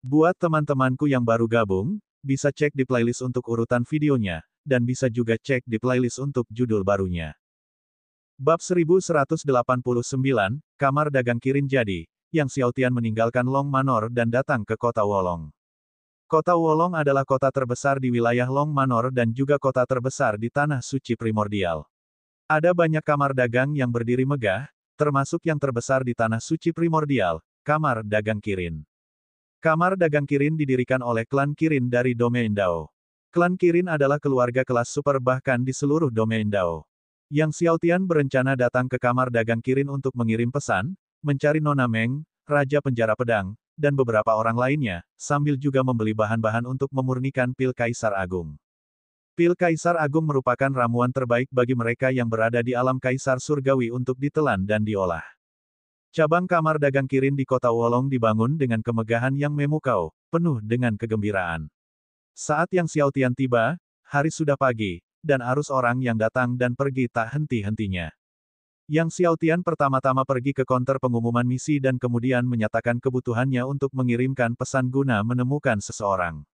Buat teman-temanku yang baru gabung, bisa cek di playlist untuk urutan videonya, dan bisa juga cek di playlist untuk judul barunya. Bab 1189, Kamar Dagang Kirin jadi, yang Xiao Tian meninggalkan Long Manor dan datang ke kota Wolong. Kota Wolong adalah kota terbesar di wilayah Long Manor dan juga kota terbesar di Tanah Suci Primordial. Ada banyak kamar dagang yang berdiri megah, termasuk yang terbesar di Tanah Suci Primordial, Kamar Dagang Kirin. Kamar Dagang Kirin didirikan oleh klan Kirin dari domain Dao. Klan Kirin adalah keluarga kelas super bahkan di seluruh domain Dao. Yang Xiao Tian berencana datang ke Kamar Dagang Kirin untuk mengirim pesan, mencari Nona Meng, Raja Penjara Pedang, dan beberapa orang lainnya, sambil juga membeli bahan-bahan untuk memurnikan pil Kaisar Agung. Pil Kaisar Agung merupakan ramuan terbaik bagi mereka yang berada di alam Kaisar Surgawi untuk ditelan dan diolah. Cabang Kamar Dagang Kirin di kota Wolong dibangun dengan kemegahan yang memukau, penuh dengan kegembiraan. Saat Yang Xiao Tian tiba, hari sudah pagi, dan arus orang yang datang dan pergi tak henti-hentinya. Yang Xiao Tian pertama-tama pergi ke konter pengumuman misi dan kemudian menyatakan kebutuhannya untuk mengirimkan pesan guna menemukan seseorang.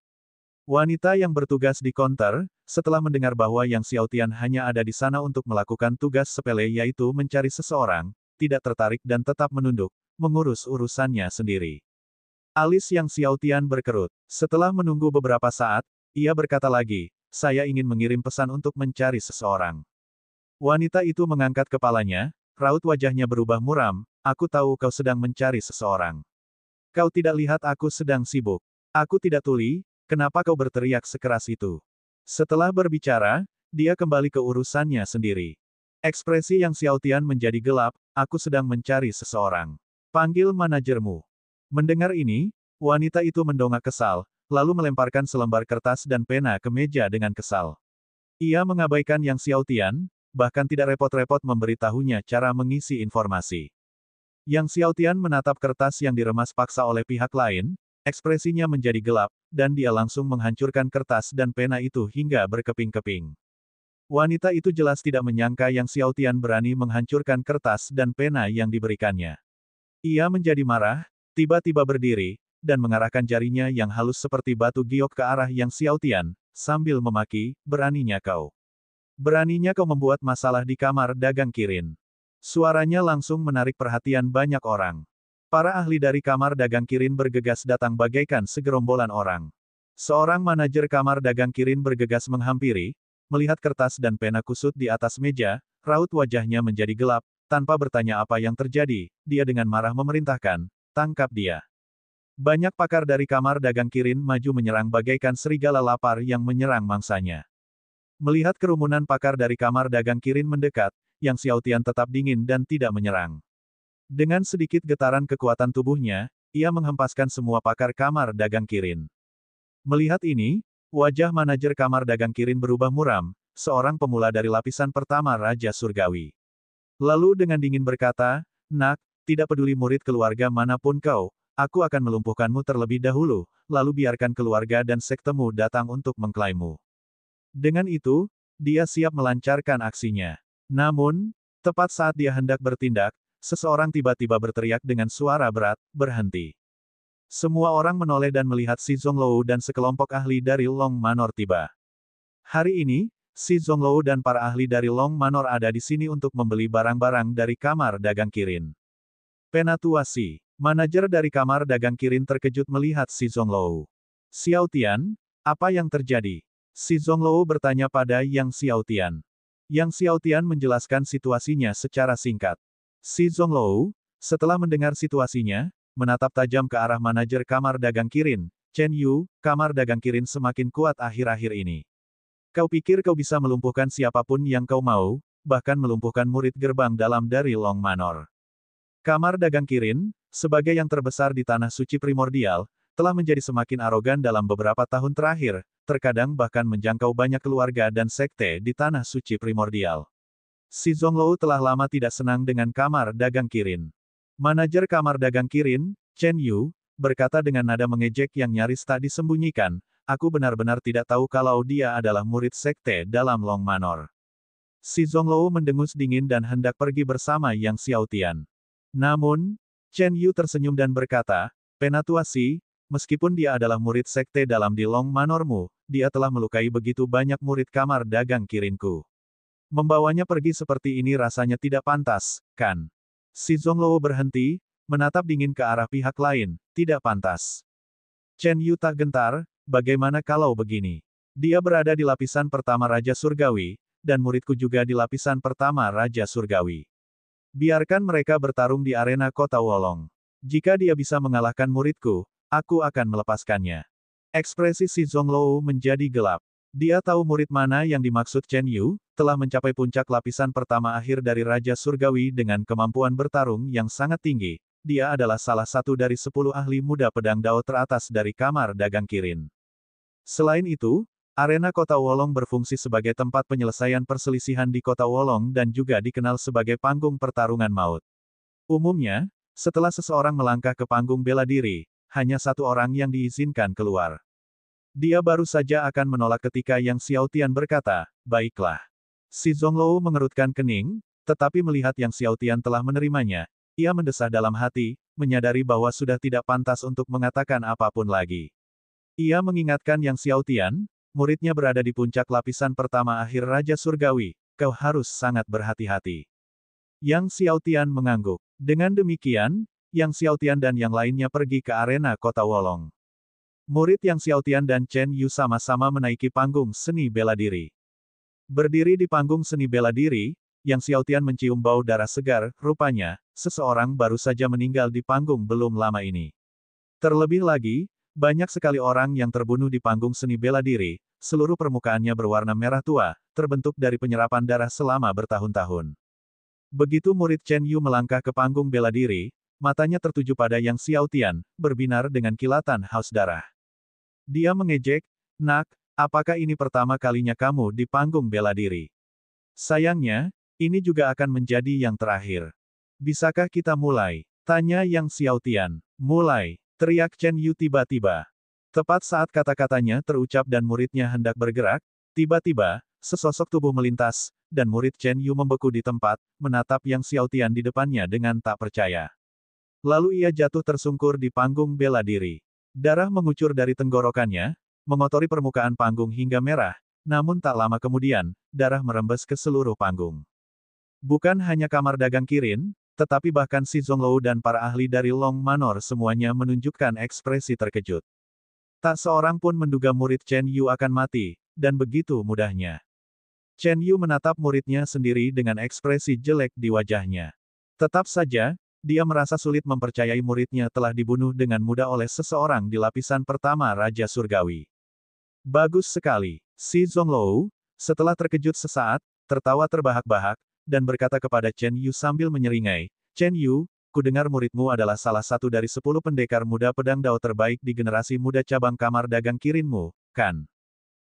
Wanita yang bertugas di konter, setelah mendengar bahwa Yang Xiao Tian hanya ada di sana untuk melakukan tugas sepele yaitu mencari seseorang, tidak tertarik dan tetap menunduk, mengurus urusannya sendiri. Alis Yang Xiao Tian berkerut. Setelah menunggu beberapa saat, ia berkata lagi, saya ingin mengirim pesan untuk mencari seseorang. Wanita itu mengangkat kepalanya, raut wajahnya berubah muram, aku tahu kau sedang mencari seseorang. Kau tidak lihat aku sedang sibuk. Aku tidak tuli, kenapa kau berteriak sekeras itu? Setelah berbicara, dia kembali ke urusannya sendiri. Ekspresi Yang Xiao Tian menjadi gelap, aku sedang mencari seseorang. Panggil manajermu. Mendengar ini, wanita itu mendongak kesal, lalu melemparkan selembar kertas dan pena ke meja dengan kesal. Ia mengabaikan Yang Xiao Tian, bahkan tidak repot-repot memberitahunya cara mengisi informasi. Yang Xiao Tian menatap kertas yang diremas paksa oleh pihak lain, ekspresinya menjadi gelap, dan dia langsung menghancurkan kertas dan pena itu hingga berkeping-keping. Wanita itu jelas tidak menyangka Yang Xiao Tian berani menghancurkan kertas dan pena yang diberikannya. Ia menjadi marah, tiba-tiba berdiri, dan mengarahkan jarinya yang halus seperti batu giok ke arah Yang Xiao Tian, sambil memaki, beraninya kau. Beraninya kau membuat masalah di Kamar Dagang Kirin. Suaranya langsung menarik perhatian banyak orang. Para ahli dari Kamar Dagang Kirin bergegas datang bagaikan segerombolan orang. Seorang manajer Kamar Dagang Kirin bergegas menghampiri, melihat kertas dan pena kusut di atas meja, raut wajahnya menjadi gelap, tanpa bertanya apa yang terjadi, dia dengan marah memerintahkan, tangkap dia. Banyak pakar dari Kamar Dagang Kirin maju menyerang bagaikan serigala lapar yang menyerang mangsanya. Melihat kerumunan pakar dari Kamar Dagang Kirin mendekat, Yang Xiao Tian tetap dingin dan tidak menyerang. Dengan sedikit getaran kekuatan tubuhnya, ia menghempaskan semua pakar Kamar Dagang Kirin. Melihat ini, wajah manajer Kamar Dagang Kirin berubah muram, seorang pemula dari lapisan pertama Raja Surgawi. Lalu dengan dingin berkata, nak, tidak peduli murid keluarga manapun kau, aku akan melumpuhkanmu terlebih dahulu, lalu biarkan keluarga dan sektemu datang untuk mengklaimmu. Dengan itu, dia siap melancarkan aksinya. Namun, tepat saat dia hendak bertindak, seseorang tiba-tiba berteriak dengan suara berat, berhenti. Semua orang menoleh dan melihat Si Zonglou dan sekelompok ahli dari Long Manor tiba. Hari ini, Si Zonglou dan para ahli dari Long Manor ada di sini untuk membeli barang-barang dari Kamar Dagang Kirin. Penatua Si, manajer dari Kamar Dagang Kirin terkejut melihat Si Zonglou. Xiao Tian, apa yang terjadi? Si Zonglou bertanya pada Yang Xiao Tian. Yang Xiao Tian menjelaskan situasinya secara singkat. Si Zonglou, setelah mendengar situasinya, menatap tajam ke arah manajer Kamar Dagang Kirin, Chen Yu, Kamar Dagang Kirin semakin kuat akhir-akhir ini. Kau pikir kau bisa melumpuhkan siapapun yang kau mau, bahkan melumpuhkan murid gerbang dalam dari Long Manor. Kamar Dagang Kirin, sebagai yang terbesar di Tanah Suci Primordial, telah menjadi semakin arogan dalam beberapa tahun terakhir, terkadang bahkan menjangkau banyak keluarga dan sekte di Tanah Suci Primordial. Si Zonglou telah lama tidak senang dengan Kamar Dagang Kirin. Manajer Kamar Dagang Kirin, Chen Yu, berkata dengan nada mengejek yang nyaris tak disembunyikan, aku benar-benar tidak tahu kalau dia adalah murid sekte dalam Long Manor. Si Zonglou mendengus dingin dan hendak pergi bersama Yang Xiao Tian. Namun, Chen Yu tersenyum dan berkata, Penatua Si, Meskipun dia adalah murid sekte dalam di Long Manormu, dia telah melukai begitu banyak murid kamar dagang Kirinku. Membawanya pergi seperti ini rasanya tidak pantas, kan? Si Zonglou berhenti, menatap dingin ke arah pihak lain, tidak pantas. Chen Yu tak gentar, bagaimana kalau begini? Dia berada di lapisan pertama Raja Surgawi, dan muridku juga di lapisan pertama Raja Surgawi. Biarkan mereka bertarung di arena kota Wolong. Jika dia bisa mengalahkan muridku, aku akan melepaskannya. Ekspresi si Zonglou menjadi gelap. Dia tahu murid mana yang dimaksud Chen Yu, telah mencapai puncak lapisan pertama akhir dari Raja Surgawi dengan kemampuan bertarung yang sangat tinggi. Dia adalah salah satu dari 10 ahli muda pedang dao teratas dari kamar dagang Kirin. Selain itu, arena kota Wolong berfungsi sebagai tempat penyelesaian perselisihan di kota Wolong dan juga dikenal sebagai panggung pertarungan maut. Umumnya, setelah seseorang melangkah ke panggung bela diri, hanya satu orang yang diizinkan keluar. Dia baru saja akan menolak ketika Yang Xiaotian berkata, baiklah. Si Zonglou mengerutkan kening, tetapi melihat Yang Xiaotian telah menerimanya, ia mendesah dalam hati, menyadari bahwa sudah tidak pantas untuk mengatakan apapun lagi. Ia mengingatkan Yang Xiaotian, muridnya berada di puncak lapisan pertama akhir Raja Surgawi, kau harus sangat berhati-hati. Yang Xiaotian mengangguk. Dengan demikian, Yang Xiaotian dan yang lainnya pergi ke arena kota Wolong. Murid Yang Xiaotian dan Chen Yu sama-sama menaiki panggung seni bela diri. Berdiri di panggung seni bela diri, Yang Xiaotian mencium bau darah segar, rupanya, seseorang baru saja meninggal di panggung belum lama ini. Terlebih lagi, banyak sekali orang yang terbunuh di panggung seni bela diri, seluruh permukaannya berwarna merah tua, terbentuk dari penyerapan darah selama bertahun-tahun. Begitu murid Chen Yu melangkah ke panggung bela diri, matanya tertuju pada Yang Xiaotian, berbinar dengan kilatan haus darah. Dia mengejek, nak, apakah ini pertama kalinya kamu di panggung bela diri? Sayangnya, ini juga akan menjadi yang terakhir. Bisakah kita mulai? Tanya Yang Xiaotian. Mulai, teriak Chen Yu tiba-tiba. Tepat saat kata-katanya terucap dan muridnya hendak bergerak, tiba-tiba, sesosok tubuh melintas, dan murid Chen Yu membeku di tempat, menatap Yang Xiaotian di depannya dengan tak percaya. Lalu ia jatuh tersungkur di panggung bela diri. Darah mengucur dari tenggorokannya, mengotori permukaan panggung hingga merah, namun tak lama kemudian, darah merembes ke seluruh panggung. Bukan hanya kamar dagang Kirin, tetapi bahkan si Zonglou dan para ahli dari Long Manor semuanya menunjukkan ekspresi terkejut. Tak seorang pun menduga murid Chen Yu akan mati, dan begitu mudahnya. Chen Yu menatap muridnya sendiri dengan ekspresi jelek di wajahnya. Tetap saja, dia merasa sulit mempercayai muridnya telah dibunuh dengan mudah oleh seseorang di lapisan pertama Raja Surgawi. Bagus sekali. Si Zonglou, setelah terkejut sesaat, tertawa terbahak-bahak, dan berkata kepada Chen Yu sambil menyeringai, Chen Yu, kudengar muridmu adalah salah satu dari 10 pendekar muda pedang dao terbaik di generasi muda cabang kamar dagang Kirinmu, kan?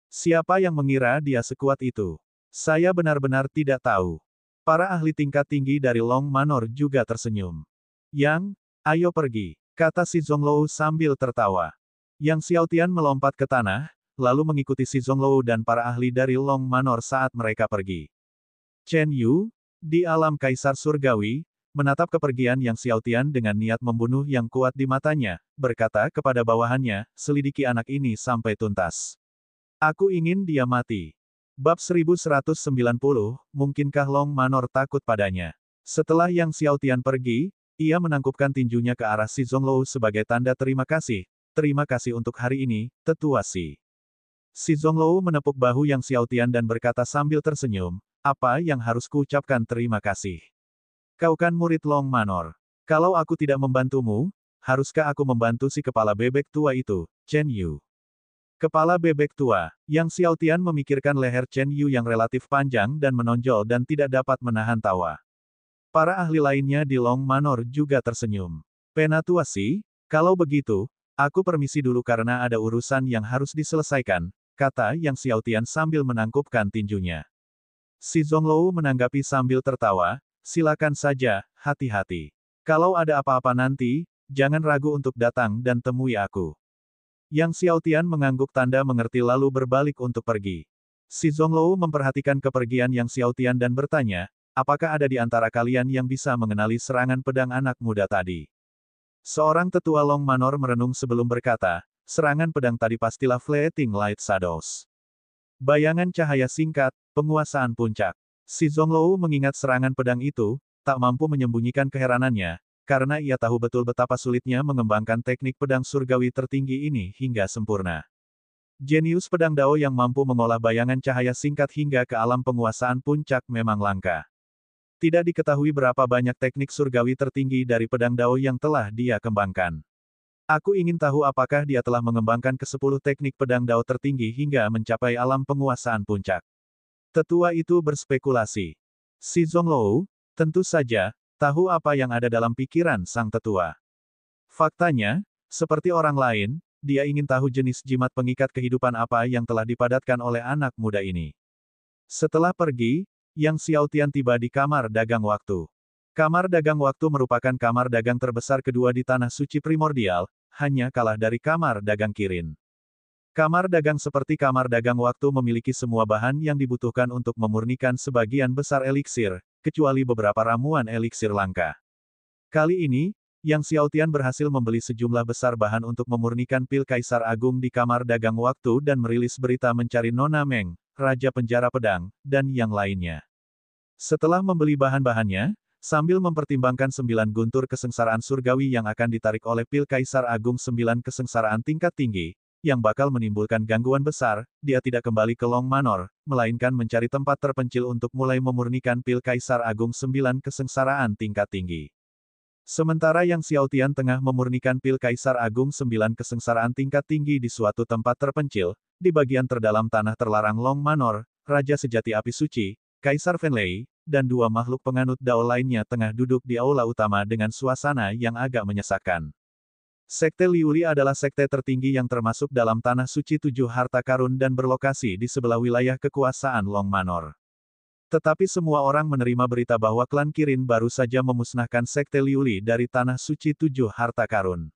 Siapa yang mengira dia sekuat itu? Saya benar-benar tidak tahu. Para ahli tingkat tinggi dari Long Manor juga tersenyum. Yang, ayo pergi, kata si Zonglou sambil tertawa. Yang Xiaotian melompat ke tanah, lalu mengikuti si Zonglou dan para ahli dari Long Manor saat mereka pergi. Chen Yu, di alam Kaisar Surgawi, menatap kepergian Yang Xiaotian dengan niat membunuh yang kuat di matanya, berkata kepada bawahannya, selidiki anak ini sampai tuntas. Aku ingin dia mati. Bab 1190, mungkinkah Long Manor takut padanya? Setelah Yang Xiaotian pergi, ia menangkupkan tinjunya ke arah si Zonglou sebagai tanda terima kasih. Terima kasih untuk hari ini, tetua Si. Si Zonglou menepuk bahu Yang Xiaotian dan berkata sambil tersenyum, apa yang harus kuucapkan terima kasih? Kau kan murid Long Manor. Kalau aku tidak membantumu, haruskah aku membantu si kepala bebek tua itu, Chen Yu? Kepala bebek tua, Yang Xiaotian memikirkan leher Chen Yu yang relatif panjang dan menonjol dan tidak dapat menahan tawa. Para ahli lainnya di Long Manor juga tersenyum. Penatua Si, kalau begitu, aku permisi dulu karena ada urusan yang harus diselesaikan, kata Yang Xiaotian sambil menangkupkan tinjunya. Si Zonglou menanggapi sambil tertawa, silakan saja, hati-hati. Kalau ada apa-apa nanti, jangan ragu untuk datang dan temui aku. Yang Xiaotian mengangguk tanda mengerti lalu berbalik untuk pergi. Si Zonglou memperhatikan kepergian Yang Xiaotian dan bertanya, apakah ada di antara kalian yang bisa mengenali serangan pedang anak muda tadi? Seorang tetua Long Manor merenung sebelum berkata, serangan pedang tadi pastilah Fleeting Light Shadows. Bayangan cahaya singkat, penguasaan puncak. Si Zonglou mengingat serangan pedang itu, tak mampu menyembunyikan keheranannya, karena ia tahu betul betapa sulitnya mengembangkan teknik pedang surgawi tertinggi ini hingga sempurna. Jenius pedang Dao yang mampu mengolah bayangan cahaya singkat hingga ke alam penguasaan puncak memang langka. Tidak diketahui berapa banyak teknik surgawi tertinggi dari pedang Dao yang telah dia kembangkan. Aku ingin tahu apakah dia telah mengembangkan ke-10 teknik pedang Dao tertinggi hingga mencapai alam penguasaan puncak. Tetua itu berspekulasi. Si Zonglou, tentu saja, tahu apa yang ada dalam pikiran sang tetua. Faktanya, seperti orang lain, dia ingin tahu jenis jimat pengikat kehidupan apa yang telah dipadatkan oleh anak muda ini. Setelah pergi, Yang Xiaotian tiba di kamar dagang waktu. Kamar dagang waktu merupakan kamar dagang terbesar kedua di Tanah Suci Primordial, hanya kalah dari kamar dagang Kirin. Kamar dagang seperti kamar dagang waktu memiliki semua bahan yang dibutuhkan untuk memurnikan sebagian besar eliksir, kecuali beberapa ramuan eliksir langka. Kali ini, Yang Xiaotian berhasil membeli sejumlah besar bahan untuk memurnikan pil Kaisar Agung di kamar dagang waktu dan merilis berita mencari Nona Meng, Raja Penjara Pedang, dan yang lainnya. Setelah membeli bahan-bahannya, sambil mempertimbangkan 9 guntur kesengsaraan surgawi yang akan ditarik oleh pil Kaisar Agung 9 kesengsaraan tingkat tinggi, yang bakal menimbulkan gangguan besar, dia tidak kembali ke Long Manor, melainkan mencari tempat terpencil untuk mulai memurnikan pil Kaisar Agung 9 kesengsaraan tingkat tinggi. Sementara Yang Xiaotian tengah memurnikan pil Kaisar Agung 9 kesengsaraan tingkat tinggi di suatu tempat terpencil, di bagian terdalam tanah terlarang Long Manor, Raja Sejati Api Suci, Kaisar Fenlei, dan 2 makhluk penganut Dao lainnya tengah duduk di aula utama dengan suasana yang agak menyesakkan. Sekte Liuli adalah sekte tertinggi yang termasuk dalam Tanah Suci 7 Harta Karun dan berlokasi di sebelah wilayah kekuasaan Long Manor. Tetapi semua orang menerima berita bahwa klan Kirin baru saja memusnahkan Sekte Liuli dari Tanah Suci 7 Harta Karun.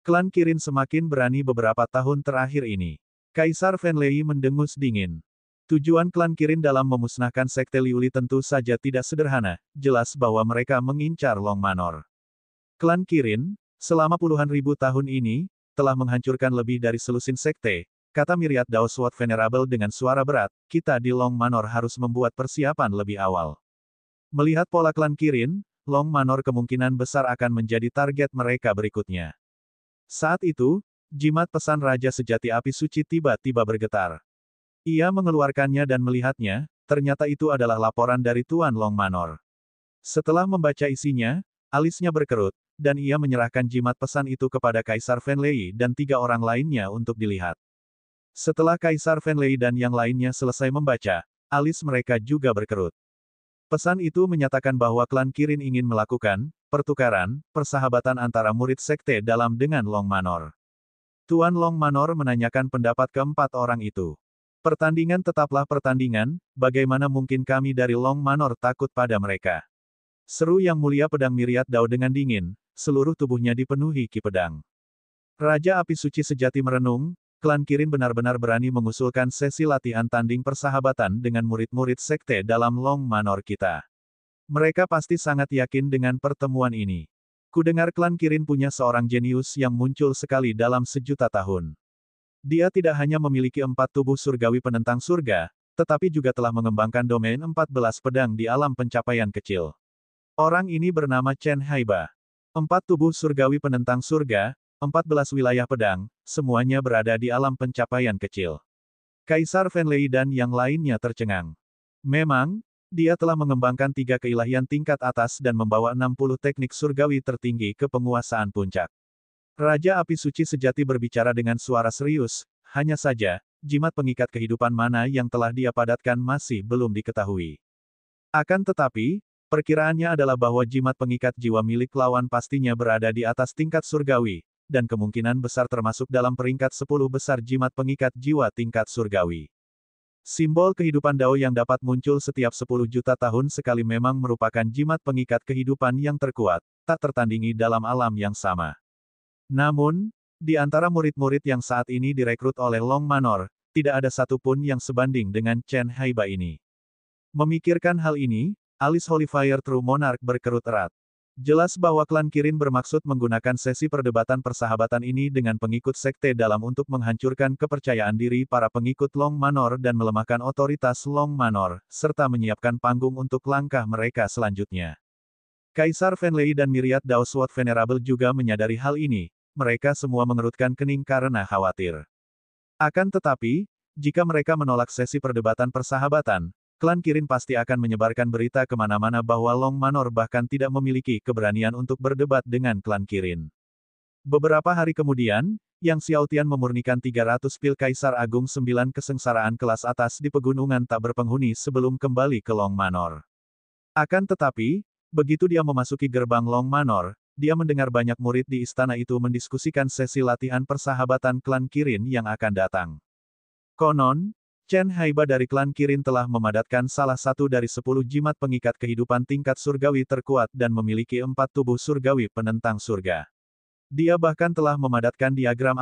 Klan Kirin semakin berani beberapa tahun terakhir ini. Kaisar Fenlei mendengus dingin. Tujuan klan Kirin dalam memusnahkan Sekte Liuli tentu saja tidak sederhana, jelas bahwa mereka mengincar Long Manor. Klan Kirin, selama puluhan ribu tahun ini, telah menghancurkan lebih dari selusin sekte, kata Myriad Dao Sword Venerable dengan suara berat, kita di Long Manor harus membuat persiapan lebih awal. Melihat pola klan Kirin, Long Manor kemungkinan besar akan menjadi target mereka berikutnya. Saat itu, jimat pesan Raja Sejati Api Suci tiba-tiba bergetar. Ia mengeluarkannya dan melihatnya, ternyata itu adalah laporan dari Tuan Long Manor. Setelah membaca isinya, alisnya berkerut, dan ia menyerahkan jimat pesan itu kepada Kaisar Fenlei dan 3 orang lainnya untuk dilihat. Setelah Kaisar Fenlei dan yang lainnya selesai membaca, alis mereka juga berkerut. Pesan itu menyatakan bahwa klan Kirin ingin melakukan pertukaran, persahabatan antara murid sekte dalam dengan Long Manor. Tuan Long Manor menanyakan pendapat keempat orang itu. Pertandingan tetaplah pertandingan, bagaimana mungkin kami dari Long Manor takut pada mereka? Seru Yang Mulia Pedang Myriad Dao dengan dingin, seluruh tubuhnya dipenuhi ki pedang. Raja Api Suci Sejati merenung, klan Kirin benar-benar berani mengusulkan sesi latihan tanding persahabatan dengan murid-murid sekte dalam Long Manor kita. Mereka pasti sangat yakin dengan pertemuan ini. Kudengar klan Kirin punya seorang jenius yang muncul sekali dalam sejuta tahun. Dia tidak hanya memiliki 4 tubuh surgawi penentang surga, tetapi juga telah mengembangkan domain 14 pedang di alam pencapaian kecil. Orang ini bernama Chen Haiba. 4 tubuh surgawi penentang surga, 14 wilayah pedang, semuanya berada di alam pencapaian kecil. Kaisar Fenlei dan yang lainnya tercengang. Memang, dia telah mengembangkan 3 keilahian tingkat atas dan membawa 60 teknik surgawi tertinggi ke penguasaan puncak. Raja Api Suci Sejati berbicara dengan suara serius, hanya saja, jimat pengikat kehidupan mana yang telah dia padatkan masih belum diketahui. Akan tetapi, perkiraannya adalah bahwa jimat pengikat jiwa milik lawan pastinya berada di atas tingkat surgawi, dan kemungkinan besar termasuk dalam peringkat 10 besar jimat pengikat jiwa tingkat surgawi. Simbol kehidupan Dao yang dapat muncul setiap 10 juta tahun sekali memang merupakan jimat pengikat kehidupan yang terkuat, tak tertandingi dalam alam yang sama. Namun, di antara murid-murid yang saat ini direkrut oleh Long Manor, tidak ada satupun yang sebanding dengan Chen Haiba ini. Memikirkan hal ini, alis Holy Fire True Monarch berkerut erat. Jelas bahwa klan Kirin bermaksud menggunakan sesi perdebatan persahabatan ini dengan pengikut sekte dalam untuk menghancurkan kepercayaan diri para pengikut Long Manor dan melemahkan otoritas Long Manor, serta menyiapkan panggung untuk langkah mereka selanjutnya. Kaisar Fenley dan Myriad Daosword Venerable juga menyadari hal ini, mereka semua mengerutkan kening karena khawatir. Akan tetapi, jika mereka menolak sesi perdebatan persahabatan, klan Kirin pasti akan menyebarkan berita kemana-mana bahwa Long Manor bahkan tidak memiliki keberanian untuk berdebat dengan klan Kirin. Beberapa hari kemudian, Yang Xiaotian memurnikan 300 pil Kaisar Agung 9 kesengsaraan kelas atas di pegunungan tak berpenghuni sebelum kembali ke Long Manor. Akan tetapi, begitu dia memasuki gerbang Long Manor, dia mendengar banyak murid di istana itu mendiskusikan sesi latihan persahabatan klan Kirin yang akan datang. Konon, Chen Haiba dari klan Kirin telah memadatkan salah satu dari 10 jimat pengikat kehidupan tingkat surgawi terkuat dan memiliki 4 tubuh surgawi penentang surga. Dia bahkan telah memadatkan diagram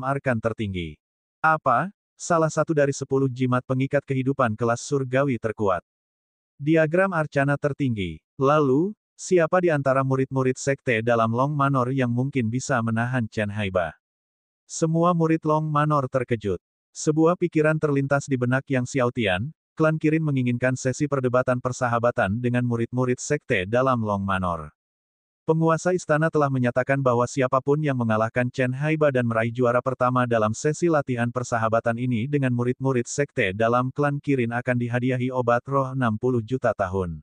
arkan tertinggi. Apa? Salah satu dari 10 jimat pengikat kehidupan kelas surgawi terkuat. Diagram arcana tertinggi. Lalu, siapa di antara murid-murid sekte dalam Long Manor yang mungkin bisa menahan Chen Haiba? Semua murid Long Manor terkejut. Sebuah pikiran terlintas di benak Yang Xiaotian, klan Kirin menginginkan sesi perdebatan persahabatan dengan murid-murid sekte dalam Long Manor. Penguasa istana telah menyatakan bahwa siapapun yang mengalahkan Chen Haiba dan meraih juara pertama dalam sesi latihan persahabatan ini dengan murid-murid sekte dalam klan Kirin akan dihadiahi obat roh 60 juta tahun.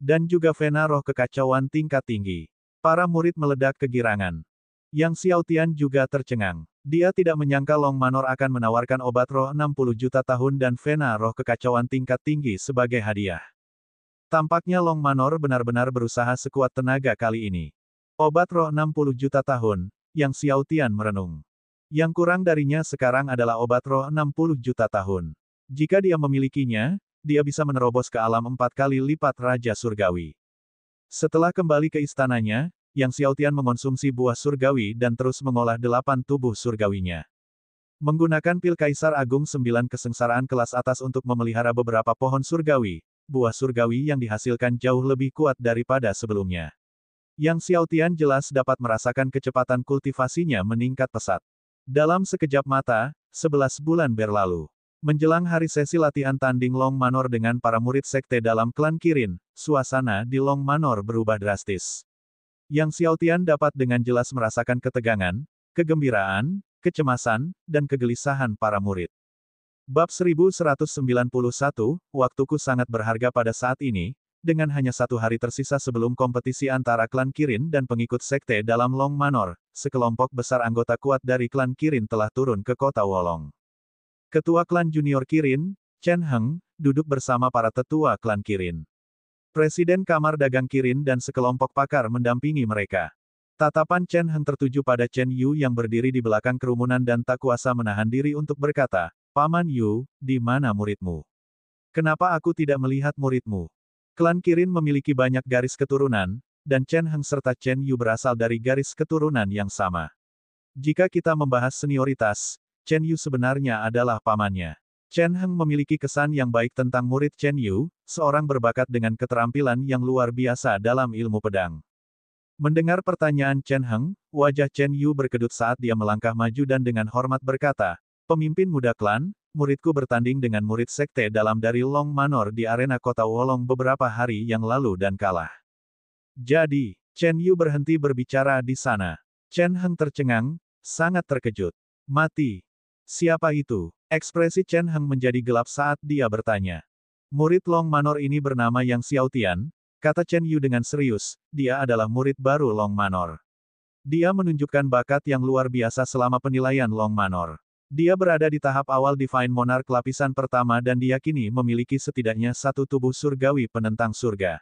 Dan juga vena roh kekacauan tingkat tinggi. Para murid meledak kegirangan. Yang Xiaotian juga tercengang. Dia tidak menyangka Long Manor akan menawarkan obat roh 60 juta tahun dan vena roh kekacauan tingkat tinggi sebagai hadiah. Tampaknya Long Manor benar-benar berusaha sekuat tenaga kali ini. Obat roh 60 juta tahun, Yang Xiaotian merenung. Yang kurang darinya sekarang adalah obat roh 60 juta tahun. Jika dia memilikinya, dia bisa menerobos ke alam 4 kali lipat Raja Surgawi. Setelah kembali ke istananya, Yang Xiaotian mengonsumsi buah surgawi dan terus mengolah 8 tubuh surgawinya. Menggunakan pil Kaisar Agung 9 kesengsaraan kelas atas untuk memelihara beberapa pohon surgawi, buah surgawi yang dihasilkan jauh lebih kuat daripada sebelumnya. Yang Xiaotian jelas dapat merasakan kecepatan kultivasinya meningkat pesat. Dalam sekejap mata, 11 bulan berlalu. Menjelang hari sesi latihan tanding Long Manor dengan para murid sekte dalam klan Kirin, suasana di Long Manor berubah drastis. Yang Xiaotian dapat dengan jelas merasakan ketegangan, kegembiraan, kecemasan, dan kegelisahan para murid. Bab 1191, waktuku sangat berharga pada saat ini, dengan hanya 1 hari tersisa sebelum kompetisi antara klan Kirin dan pengikut sekte dalam Long Manor, sekelompok besar anggota kuat dari klan Kirin telah turun ke kota Wolong. Ketua klan junior Kirin, Chen Heng, duduk bersama para tetua klan Kirin. Presiden Kamar Dagang Kirin dan sekelompok pakar mendampingi mereka. Tatapan Chen Heng tertuju pada Chen Yu yang berdiri di belakang kerumunan dan tak kuasa menahan diri untuk berkata, "Paman Yu, di mana muridmu? Kenapa aku tidak melihat muridmu?" Klan Kirin memiliki banyak garis keturunan, dan Chen Heng serta Chen Yu berasal dari garis keturunan yang sama. Jika kita membahas senioritas, Chen Yu sebenarnya adalah pamannya. Chen Heng memiliki kesan yang baik tentang murid Chen Yu, seorang berbakat dengan keterampilan yang luar biasa dalam ilmu pedang. Mendengar pertanyaan Chen Heng, wajah Chen Yu berkedut saat dia melangkah maju dan dengan hormat berkata, "Pemimpin muda klan, muridku bertanding dengan murid sekte dalam dari Long Manor di arena kota Wolong beberapa hari yang lalu dan kalah." Jadi, Chen Yu berhenti berbicara di sana. Chen Heng tercengang, sangat terkejut. Mati. Siapa itu? Ekspresi Chen Heng menjadi gelap saat dia bertanya. Murid Long Manor ini bernama Yang Xiaotian, kata Chen Yu dengan serius, dia adalah murid baru Long Manor. Dia menunjukkan bakat yang luar biasa selama penilaian Long Manor. Dia berada di tahap awal Divine Monarch lapisan pertama dan diyakini memiliki setidaknya 1 tubuh surgawi penentang surga.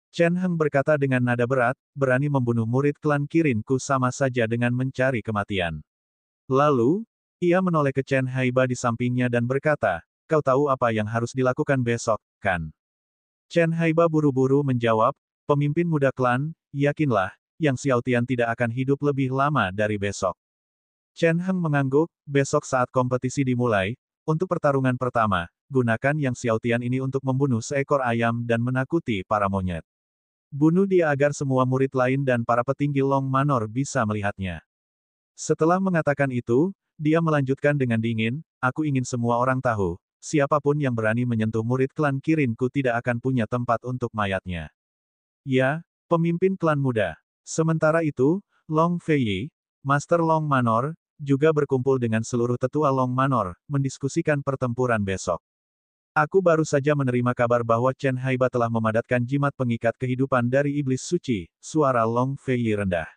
Chen Heng berkata dengan nada berat, berani membunuh murid klan Kirinku sama saja dengan mencari kematian. Lalu, ia menoleh ke Chen Haiba di sampingnya dan berkata, "Kau tahu apa yang harus dilakukan besok, kan?" Chen Haiba buru-buru menjawab, "Pemimpin muda klan, yakinlah, Yang Xiaotian tidak akan hidup lebih lama dari besok." Chen Heng mengangguk, "Besok saat kompetisi dimulai, untuk pertarungan pertama, gunakan Yang Xiaotian ini untuk membunuh seekor ayam dan menakuti para monyet." Bunuh dia agar semua murid lain dan para petinggi Long Manor bisa melihatnya. Setelah mengatakan itu, dia melanjutkan dengan dingin, aku ingin semua orang tahu, siapapun yang berani menyentuh murid klan Kirinku tidak akan punya tempat untuk mayatnya. Ya, pemimpin klan muda. Sementara itu, Long Feiyi, Master Long Manor, juga berkumpul dengan seluruh tetua Long Manor, mendiskusikan pertempuran besok. Aku baru saja menerima kabar bahwa Chen Haiba telah memadatkan jimat pengikat kehidupan dari iblis suci, suara Long Feiyi rendah.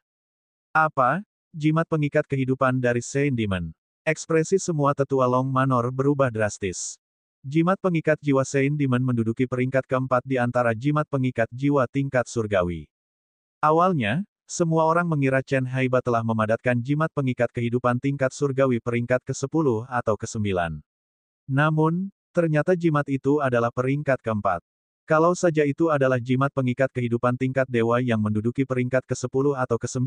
Apa? Jimat pengikat kehidupan dari Saint Demon. Ekspresi semua tetua Long Manor berubah drastis. Jimat pengikat jiwa Saint Demon menduduki peringkat keempat di antara jimat pengikat jiwa tingkat surgawi. Awalnya, semua orang mengira Chen Haiba telah memadatkan jimat pengikat kehidupan tingkat surgawi peringkat ke-10 atau ke-9. Namun, ternyata jimat itu adalah peringkat keempat. Kalau saja itu adalah jimat pengikat kehidupan tingkat dewa yang menduduki peringkat ke-10 atau ke-9,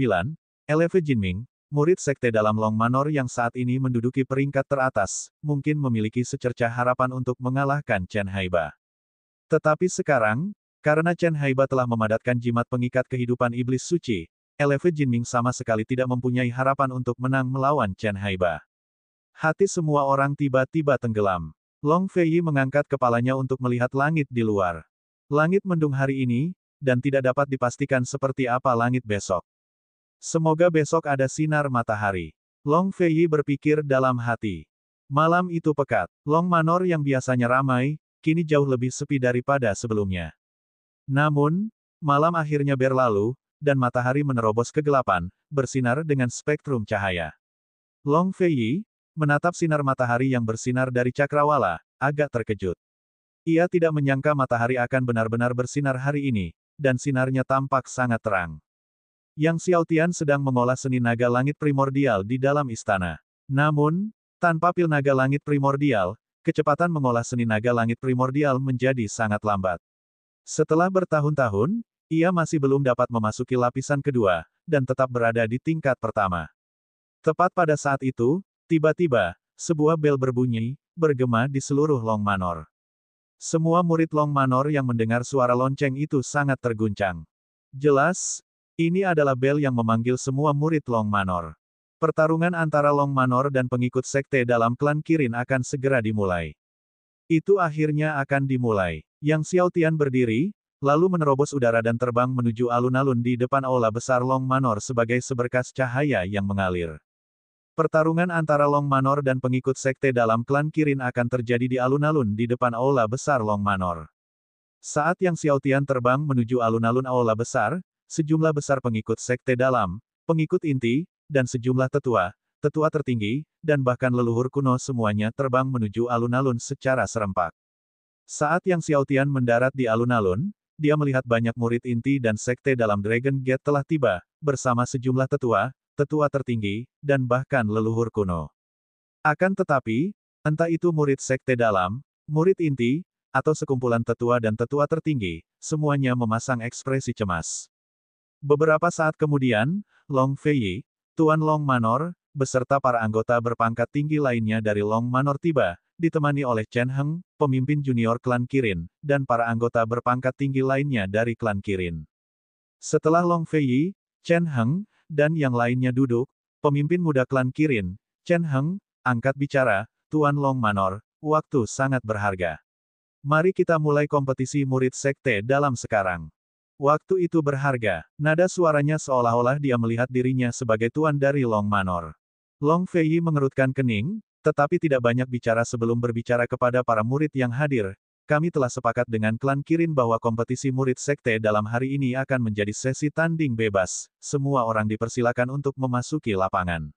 Eleve Jinming, murid sekte dalam Long Manor yang saat ini menduduki peringkat teratas, mungkin memiliki secercah harapan untuk mengalahkan Chen Haiba. Tetapi sekarang, karena Chen Haiba telah memadatkan jimat pengikat kehidupan iblis suci, Eleve Jinming sama sekali tidak mempunyai harapan untuk menang melawan Chen Haiba. Hati semua orang tiba-tiba tenggelam. Long Feiyi mengangkat kepalanya untuk melihat langit di luar. Langit mendung hari ini, dan tidak dapat dipastikan seperti apa langit besok. Semoga besok ada sinar matahari. Long Feiyi berpikir dalam hati. Malam itu pekat. Long Manor yang biasanya ramai, kini jauh lebih sepi daripada sebelumnya. Namun, malam akhirnya berlalu, dan matahari menerobos kegelapan, bersinar dengan spektrum cahaya. Long Feiyi menatap sinar matahari yang bersinar dari cakrawala, agak terkejut. Ia tidak menyangka matahari akan benar-benar bersinar hari ini, dan sinarnya tampak sangat terang. Yang Xiaotian sedang mengolah seni naga langit primordial di dalam istana. Namun, tanpa pil naga langit primordial, kecepatan mengolah seni naga langit primordial menjadi sangat lambat. Setelah bertahun-tahun, ia masih belum dapat memasuki lapisan kedua, dan tetap berada di tingkat pertama. Tepat pada saat itu, tiba-tiba, sebuah bel berbunyi, bergema di seluruh Long Manor. Semua murid Long Manor yang mendengar suara lonceng itu sangat terguncang. Jelas, ini adalah bel yang memanggil semua murid Long Manor. Pertarungan antara Long Manor dan pengikut sekte dalam klan Kirin akan segera dimulai. Itu akhirnya akan dimulai. Yang Xiaotian berdiri, lalu menerobos udara dan terbang menuju alun-alun di depan aula besar Long Manor sebagai seberkas cahaya yang mengalir. Pertarungan antara Long Manor dan pengikut sekte dalam klan Kirin akan terjadi di alun-alun di depan aula besar Long Manor. Saat Yang Xiaotian terbang menuju alun-alun aula besar, sejumlah besar pengikut sekte dalam, pengikut inti, dan sejumlah tetua, tetua tertinggi, dan bahkan leluhur kuno semuanya terbang menuju alun-alun secara serempak. Saat Yang Xiaotian mendarat di alun-alun, dia melihat banyak murid inti dan sekte dalam Dragon Gate telah tiba, bersama sejumlah tetua, tetua tertinggi, dan bahkan leluhur kuno. Akan tetapi, entah itu murid sekte dalam, murid inti, atau sekumpulan tetua dan tetua tertinggi, semuanya memasang ekspresi cemas. Beberapa saat kemudian, Long Feiyi, Tuan Long Manor, beserta para anggota berpangkat tinggi lainnya dari Long Manor tiba, ditemani oleh Chen Heng, pemimpin junior klan Kirin, dan para anggota berpangkat tinggi lainnya dari klan Kirin. Setelah Long Feiyi, Chen Heng, dan yang lainnya duduk, pemimpin muda klan Kirin, Chen Heng, angkat bicara, Tuan Long Manor, waktu sangat berharga. Mari kita mulai kompetisi murid sekte dalam sekarang. Waktu itu berharga. Nada suaranya seolah-olah dia melihat dirinya sebagai tuan dari Long Manor. Long Feiyi mengerutkan kening, tetapi tidak banyak bicara sebelum berbicara kepada para murid yang hadir. Kami telah sepakat dengan klan Kirin bahwa kompetisi murid sekte dalam hari ini akan menjadi sesi tanding bebas. Semua orang dipersilakan untuk memasuki lapangan.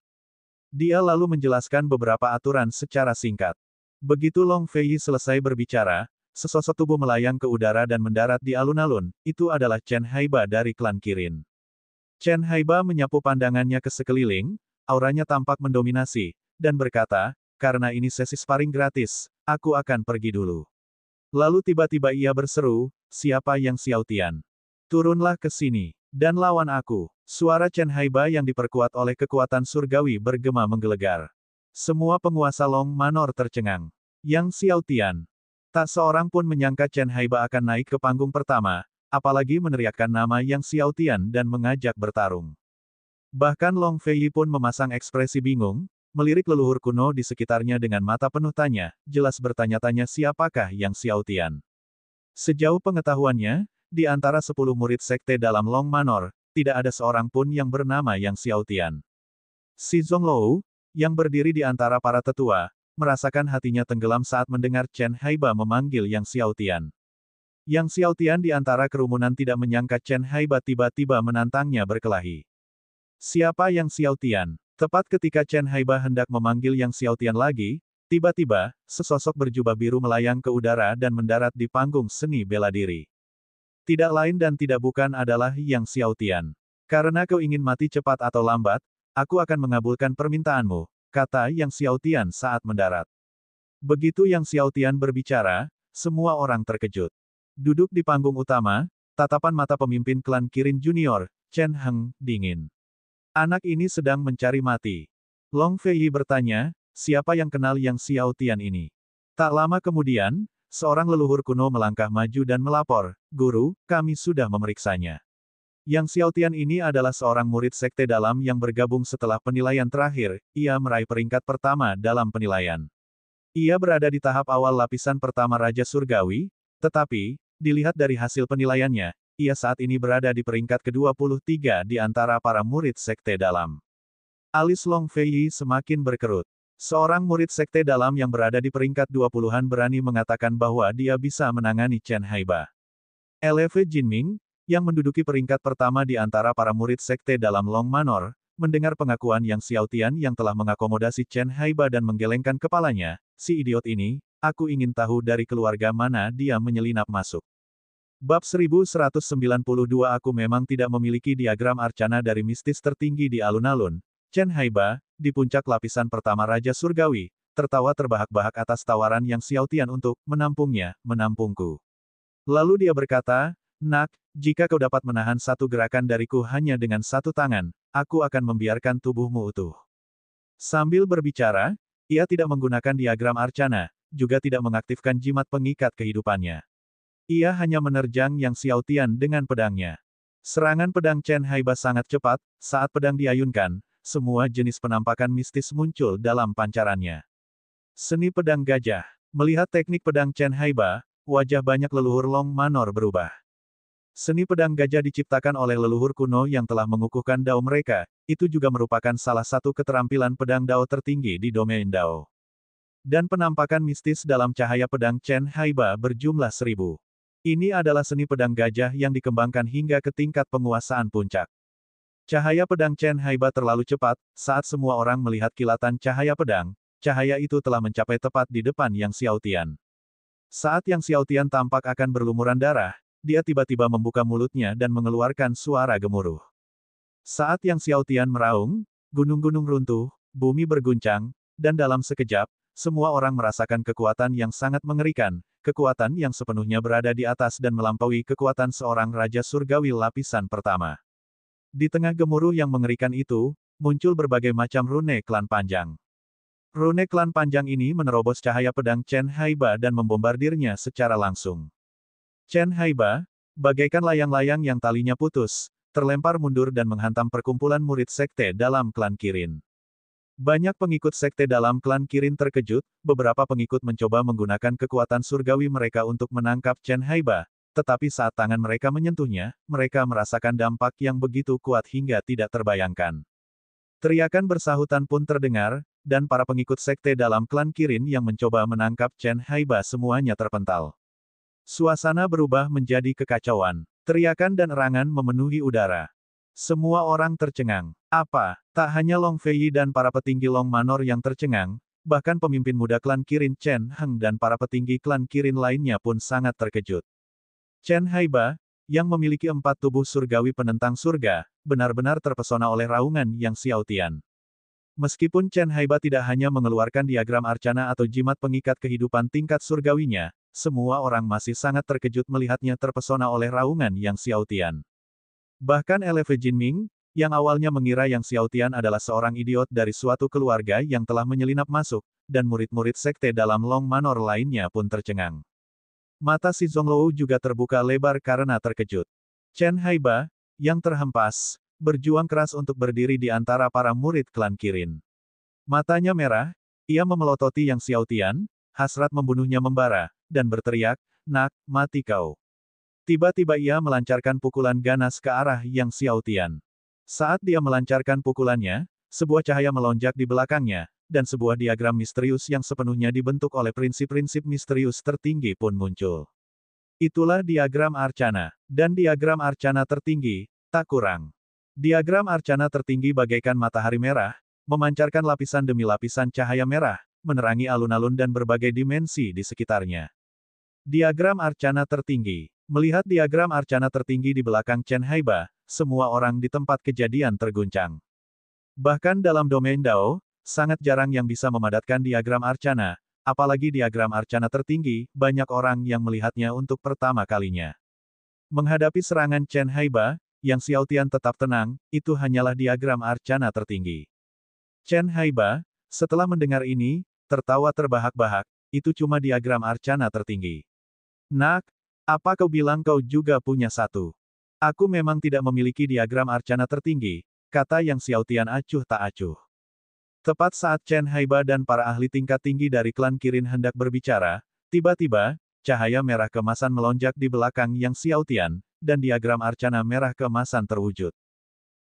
Dia lalu menjelaskan beberapa aturan secara singkat. Begitu Long Feiyi selesai berbicara, sesosok tubuh melayang ke udara dan mendarat di alun-alun. Itu adalah Chen Haiba dari klan Kirin. Chen Haiba menyapu pandangannya ke sekeliling, auranya tampak mendominasi, dan berkata, karena ini sesi sparring gratis, aku akan pergi dulu. Lalu tiba-tiba ia berseru, siapa yang Xiaotian? Turunlah ke sini, dan lawan aku. Suara Chen Haiba yang diperkuat oleh kekuatan surgawi bergema menggelegar. Semua penguasa Long Manor tercengang. Yang Xiaotian. Tak seorang pun menyangka Chen Haiba akan naik ke panggung pertama, apalagi meneriakkan nama Yang Xiaotian dan mengajak bertarung. Bahkan Long Fei pun memasang ekspresi bingung, melirik leluhur kuno di sekitarnya dengan mata penuh tanya, jelas bertanya-tanya siapakah Yang Xiaotian. Sejauh pengetahuannya, di antara 10 murid sekte dalam Long Manor, tidak ada seorang pun yang bernama Yang Xiaotian. Si Zonglou, yang berdiri di antara para tetua, merasakan hatinya tenggelam saat mendengar Chen Haiba memanggil Yang Xiaotian. Yang Xiaotian di antara kerumunan tidak menyangka Chen Haiba tiba-tiba menantangnya berkelahi. Siapa Yang Xiaotian? Tepat ketika Chen Haiba hendak memanggil Yang Xiaotian lagi, tiba-tiba, sesosok berjubah biru melayang ke udara dan mendarat di panggung seni bela diri. Tidak lain dan tidak bukan adalah Yang Xiaotian. Karena kau ingin mati cepat atau lambat, aku akan mengabulkan permintaanmu, kata Yang Xiaotian saat mendarat. Begitu Yang Xiaotian berbicara, semua orang terkejut. Duduk di panggung utama, tatapan mata pemimpin klan Kirin Junior, Chen Heng, dingin. Anak ini sedang mencari mati. Long Fei bertanya, siapa yang kenal Yang Xiaotian ini? Tak lama kemudian, seorang leluhur kuno melangkah maju dan melapor, Guru, kami sudah memeriksanya. Yang Xiaotian ini adalah seorang murid sekte dalam yang bergabung setelah penilaian terakhir, ia meraih peringkat pertama dalam penilaian. Ia berada di tahap awal lapisan pertama Raja Surgawi, tetapi, dilihat dari hasil penilaiannya, ia saat ini berada di peringkat ke-23 di antara para murid sekte dalam. Alis Long Fei semakin berkerut. Seorang murid sekte dalam yang berada di peringkat 20-an berani mengatakan bahwa dia bisa menangani Chen Haiba. LV Jinming, yang menduduki peringkat pertama di antara para murid sekte dalam Long Manor, mendengar pengakuan Yang Xiaotian yang telah mengakomodasi Chen Haiba dan menggelengkan kepalanya, si idiot ini, aku ingin tahu dari keluarga mana dia menyelinap masuk. Bab 1192 Aku memang tidak memiliki diagram arcana dari mistis tertinggi di alun-alun. Chen Haiba, di puncak lapisan pertama Raja Surgawi, tertawa terbahak-bahak atas tawaran Yang Xiaotian untuk menampungnya, menampungku. Lalu dia berkata, Nak, jika kau dapat menahan satu gerakan dariku hanya dengan satu tangan, aku akan membiarkan tubuhmu utuh. Sambil berbicara, ia tidak menggunakan diagram arcana, juga tidak mengaktifkan jimat pengikat kehidupannya. Ia hanya menerjang Yang Xiaotian dengan pedangnya. Serangan pedang Chen Haiba sangat cepat, saat pedang diayunkan, semua jenis penampakan mistis muncul dalam pancarannya. Seni pedang gajah. Melihat teknik pedang Chen Haiba, wajah banyak leluhur Long Manor berubah. Seni pedang gajah diciptakan oleh leluhur kuno yang telah mengukuhkan Dao mereka, itu juga merupakan salah satu keterampilan pedang Dao tertinggi di domain Dao. Dan penampakan mistis dalam cahaya pedang Chen Haiba berjumlah 1000. Ini adalah seni pedang gajah yang dikembangkan hingga ke tingkat penguasaan puncak. Cahaya pedang Chen Haiba terlalu cepat, saat semua orang melihat kilatan cahaya pedang, cahaya itu telah mencapai tepat di depan Yang Xiaotian. Saat Yang Xiaotian tampak akan berlumuran darah, dia tiba-tiba membuka mulutnya dan mengeluarkan suara gemuruh. Saat Yang Xiaotian meraung, gunung-gunung runtuh, bumi berguncang, dan dalam sekejap, semua orang merasakan kekuatan yang sangat mengerikan, kekuatan yang sepenuhnya berada di atas dan melampaui kekuatan seorang Raja Surgawi lapisan pertama. Di tengah gemuruh yang mengerikan itu, muncul berbagai macam rune klan panjang. Rune klan panjang ini menerobos cahaya pedang Chen Haiba dan membombardirnya secara langsung. Chen Haiba, bagaikan layang-layang yang talinya putus, terlempar mundur dan menghantam perkumpulan murid sekte dalam klan Kirin. Banyak pengikut sekte dalam klan Kirin terkejut, beberapa pengikut mencoba menggunakan kekuatan surgawi mereka untuk menangkap Chen Haiba, tetapi saat tangan mereka menyentuhnya, mereka merasakan dampak yang begitu kuat hingga tidak terbayangkan. Teriakan bersahutan pun terdengar, dan para pengikut sekte dalam klan Kirin yang mencoba menangkap Chen Haiba semuanya terpental. Suasana berubah menjadi kekacauan. Teriakan dan erangan memenuhi udara. Semua orang tercengang. Apa? Tak hanya Long Fei dan para petinggi Long Manor yang tercengang, bahkan pemimpin muda klan Kirin Chen Heng dan para petinggi klan Kirin lainnya pun sangat terkejut. Chen Haiba, yang memiliki 4 tubuh surgawi penentang surga, benar-benar terpesona oleh raungan Yang Xiaotian. Meskipun Chen Haiba tidak hanya mengeluarkan diagram arcana atau jimat pengikat kehidupan tingkat surgawinya, semua orang masih sangat terkejut melihatnya terpesona oleh raungan Yang Xiaotian. Bahkan LV Jinming, yang awalnya mengira Yang Xiaotian adalah seorang idiot dari suatu keluarga yang telah menyelinap masuk, dan murid-murid sekte dalam Long Manor lainnya pun tercengang. Mata si Zonglou juga terbuka lebar karena terkejut. Chen Haiba, yang terhempas, berjuang keras untuk berdiri di antara para murid klan Kirin. Matanya merah, ia memelototi Yang Xiaotian, hasrat membunuhnya membara, dan berteriak, "Nak, mati kau." Tiba-tiba ia melancarkan pukulan ganas ke arah Yang Xiaotian. Saat dia melancarkan pukulannya, sebuah cahaya melonjak di belakangnya, dan sebuah diagram misterius yang sepenuhnya dibentuk oleh prinsip-prinsip misterius tertinggi pun muncul. Itulah diagram Arcana, dan diagram Arcana tertinggi, tak kurang. Diagram Arcana tertinggi bagaikan matahari merah, memancarkan lapisan demi lapisan cahaya merah, menerangi alun-alun dan berbagai dimensi di sekitarnya. Diagram Arcana tertinggi. Melihat diagram Arcana tertinggi di belakang Chen Haiba, semua orang di tempat kejadian terguncang. Bahkan dalam domain Dao, sangat jarang yang bisa memadatkan diagram Arcana, apalagi diagram Arcana tertinggi, banyak orang yang melihatnya untuk pertama kalinya. Menghadapi serangan Chen Haiba, Yang Xiaotian tetap tenang, itu hanyalah diagram Arcana tertinggi. Chen Haiba, setelah mendengar ini, tertawa terbahak-bahak, itu cuma diagram Arcana tertinggi. Nak, apa kau bilang kau juga punya satu? Aku memang tidak memiliki diagram Arcana tertinggi, kata Yang Xiaotian acuh tak acuh. Tepat saat Chen Haiba dan para ahli tingkat tinggi dari klan Kirin hendak berbicara, tiba-tiba, cahaya merah keemasan melonjak di belakang Yang Xiaotian, dan diagram Arcana merah keemasan terwujud.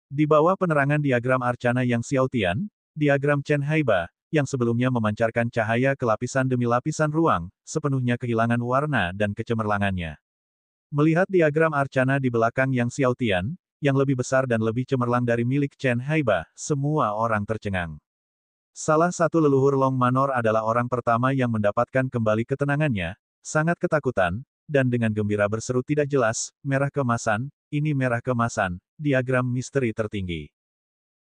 Di bawah penerangan diagram Arcana Yang Xiaotian, diagram Chen Haiba, yang sebelumnya memancarkan cahaya ke lapisan demi lapisan ruang, sepenuhnya kehilangan warna dan kecemerlangannya. Melihat diagram Arcana di belakang Yang Xiaotian, yang lebih besar dan lebih cemerlang dari milik Chen Haiba, semua orang tercengang. Salah satu leluhur Long Manor adalah orang pertama yang mendapatkan kembali ketenangannya, sangat ketakutan, dan dengan gembira berseru tidak jelas, "Merah kemasan, ini merah kemasan, diagram misteri tertinggi.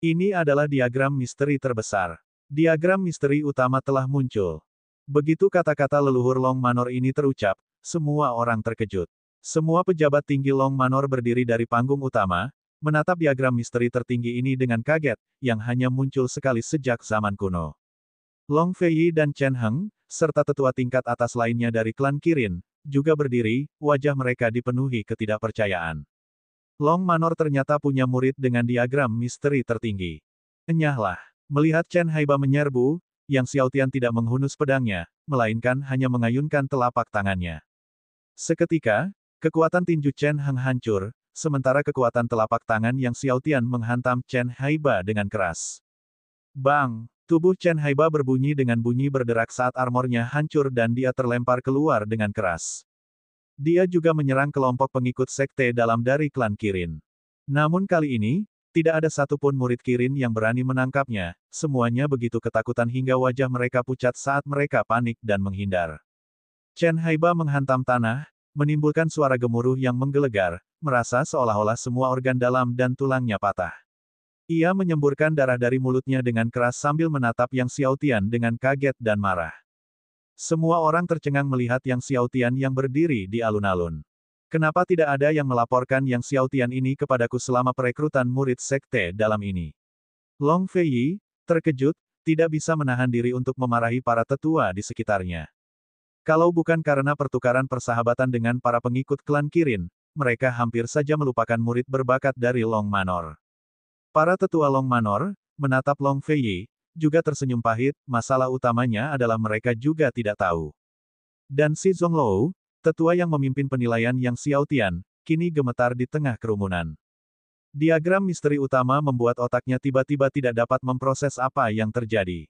Ini adalah diagram misteri terbesar." Diagram misteri utama telah muncul. Begitu kata-kata leluhur Long Manor ini terucap, semua orang terkejut. Semua pejabat tinggi Long Manor berdiri dari panggung utama, menatap diagram misteri tertinggi ini dengan kaget, yang hanya muncul sekali sejak zaman kuno. Long Feiyi dan Chen Heng, serta tetua tingkat atas lainnya dari klan Kirin, juga berdiri, wajah mereka dipenuhi ketidakpercayaan. Long Manor ternyata punya murid dengan diagram misteri tertinggi. Enyahlah. Melihat Chen Haiba menyerbu, Yang Xiaotian tidak menghunus pedangnya, melainkan hanya mengayunkan telapak tangannya. Seketika, kekuatan tinju Chen Heng hancur, sementara kekuatan telapak tangan Yang Xiaotian menghantam Chen Haiba dengan keras. Bang! Tubuh Chen Haiba berbunyi dengan bunyi berderak saat armornya hancur dan dia terlempar keluar dengan keras. Dia juga menyerang kelompok pengikut sekte dalam dari klan Kirin. Namun kali ini, tidak ada satupun murid Kirin yang berani menangkapnya, semuanya begitu ketakutan hingga wajah mereka pucat saat mereka panik dan menghindar. Chen Haiba menghantam tanah, menimbulkan suara gemuruh yang menggelegar, merasa seolah-olah semua organ dalam dan tulangnya patah. Ia menyemburkan darah dari mulutnya dengan keras sambil menatap Yang Xiaotian dengan kaget dan marah. Semua orang tercengang melihat Yang Xiaotian yang berdiri di alun-alun. Kenapa tidak ada yang melaporkan Yang Xiaotian ini kepadaku selama perekrutan murid sekte dalam ini? Long Feiyi, terkejut, tidak bisa menahan diri untuk memarahi para tetua di sekitarnya. Kalau bukan karena pertukaran persahabatan dengan para pengikut klan Kirin, mereka hampir saja melupakan murid berbakat dari Long Manor. Para tetua Long Manor, menatap Long Feiyi, juga tersenyum pahit, masalah utamanya adalah mereka juga tidak tahu. Dan si Zonglou, tetua yang memimpin penilaian Yang Xiaotian, kini gemetar di tengah kerumunan. Diagram misteri utama membuat otaknya tiba-tiba tidak dapat memproses apa yang terjadi.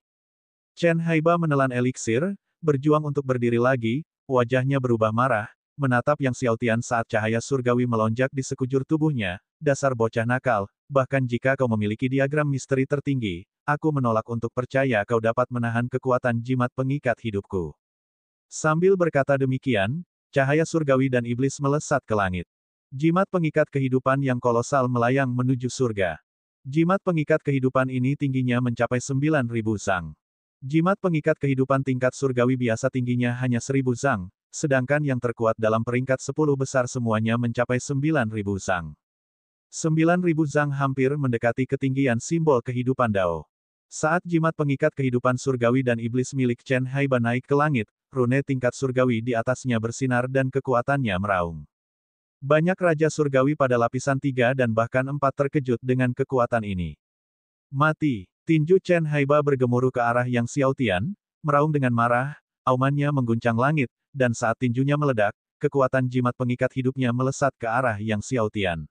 Chen Haiba menelan eliksir, berjuang untuk berdiri lagi, wajahnya berubah marah, menatap Yang Xiaotian saat cahaya surgawi melonjak di sekujur tubuhnya, "Dasar bocah nakal, bahkan jika kau memiliki diagram misteri tertinggi, aku menolak untuk percaya kau dapat menahan kekuatan jimat pengikat hidupku." Sambil berkata demikian, cahaya surgawi dan iblis melesat ke langit. Jimat pengikat kehidupan yang kolosal melayang menuju surga. Jimat pengikat kehidupan ini tingginya mencapai 9.000 zang. Jimat pengikat kehidupan tingkat surgawi biasa tingginya hanya 1.000 zang, sedangkan yang terkuat dalam peringkat 10 besar semuanya mencapai 9.000 zang. 9.000 zang hampir mendekati ketinggian simbol kehidupan Dao. Saat jimat pengikat kehidupan surgawi dan iblis milik Chen Haiba naik ke langit, rune tingkat surgawi di atasnya bersinar dan kekuatannya meraung. Banyak raja surgawi pada lapisan 3 dan bahkan 4 terkejut dengan kekuatan ini. Mati! Tinju Chen Haiba bergemuruh ke arah Yang Xiaotian, meraung dengan marah, aumannya mengguncang langit, dan saat tinjunya meledak, kekuatan jimat pengikat hidupnya melesat ke arah Yang Xiaotian.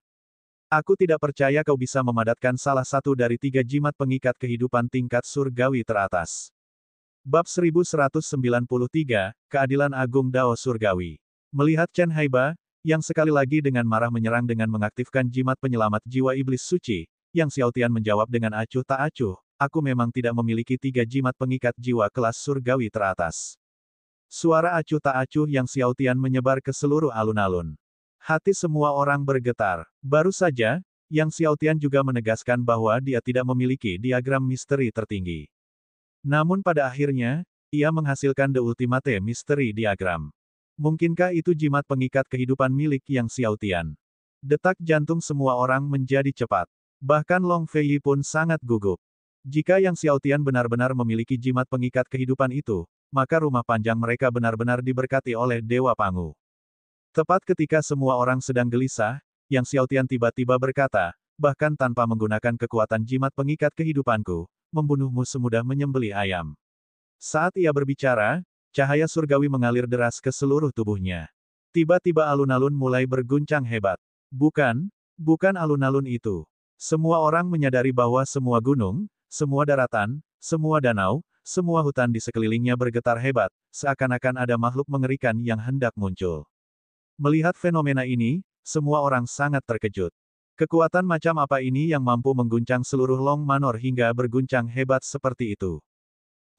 Aku tidak percaya kau bisa memadatkan salah satu dari 3 jimat pengikat kehidupan tingkat surgawi teratas. Bab 1193, Keadilan Agung Dao Surgawi. Melihat Chen Haiba, yang sekali lagi dengan marah menyerang dengan mengaktifkan jimat penyelamat jiwa iblis suci, Yang Xiaotian menjawab dengan acuh tak acuh, aku memang tidak memiliki 3 jimat pengikat jiwa kelas surgawi teratas. Suara acuh tak acuh Yang Xiaotian menyebar ke seluruh alun-alun. Hati semua orang bergetar. Baru saja, Yang Xiaotian juga menegaskan bahwa dia tidak memiliki diagram misteri tertinggi. Namun pada akhirnya, ia menghasilkan The Ultimate Mystery Diagram. Mungkinkah itu jimat pengikat kehidupan milik Yang Xiaotian? Detak jantung semua orang menjadi cepat. Bahkan Long Fei pun sangat gugup. Jika Yang Xiaotian benar-benar memiliki jimat pengikat kehidupan itu, maka rumah panjang mereka benar-benar diberkati oleh Dewa Pangu. Tepat ketika semua orang sedang gelisah, Yang Xiaotian tiba-tiba berkata, bahkan tanpa menggunakan kekuatan jimat pengikat kehidupanku, membunuhmu semudah menyembelih ayam. Saat ia berbicara, cahaya surgawi mengalir deras ke seluruh tubuhnya. Tiba-tiba alun-alun mulai berguncang hebat. Bukan alun-alun itu. Semua orang menyadari bahwa semua gunung, semua daratan, semua danau, semua hutan di sekelilingnya bergetar hebat, seakan-akan ada makhluk mengerikan yang hendak muncul. Melihat fenomena ini, semua orang sangat terkejut. Kekuatan macam apa ini yang mampu mengguncang seluruh Long Manor hingga berguncang hebat seperti itu?